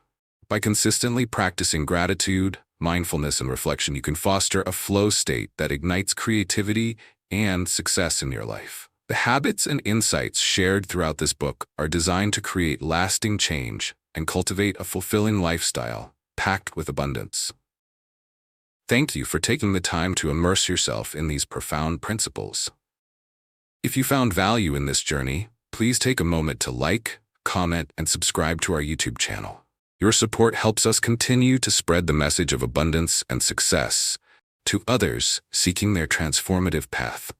S1: By consistently practicing gratitude, mindfulness, and reflection, you can foster a flow state that ignites creativity and success in your life. The habits and insights shared throughout this book are designed to create lasting change and cultivate a fulfilling lifestyle packed with abundance. Thank you for taking the time to immerse yourself in these profound principles. If you found value in this journey, please take a moment to like, comment, and subscribe to our YouTube channel. Your support helps us continue to spread the message of abundance and success to others seeking their transformative path.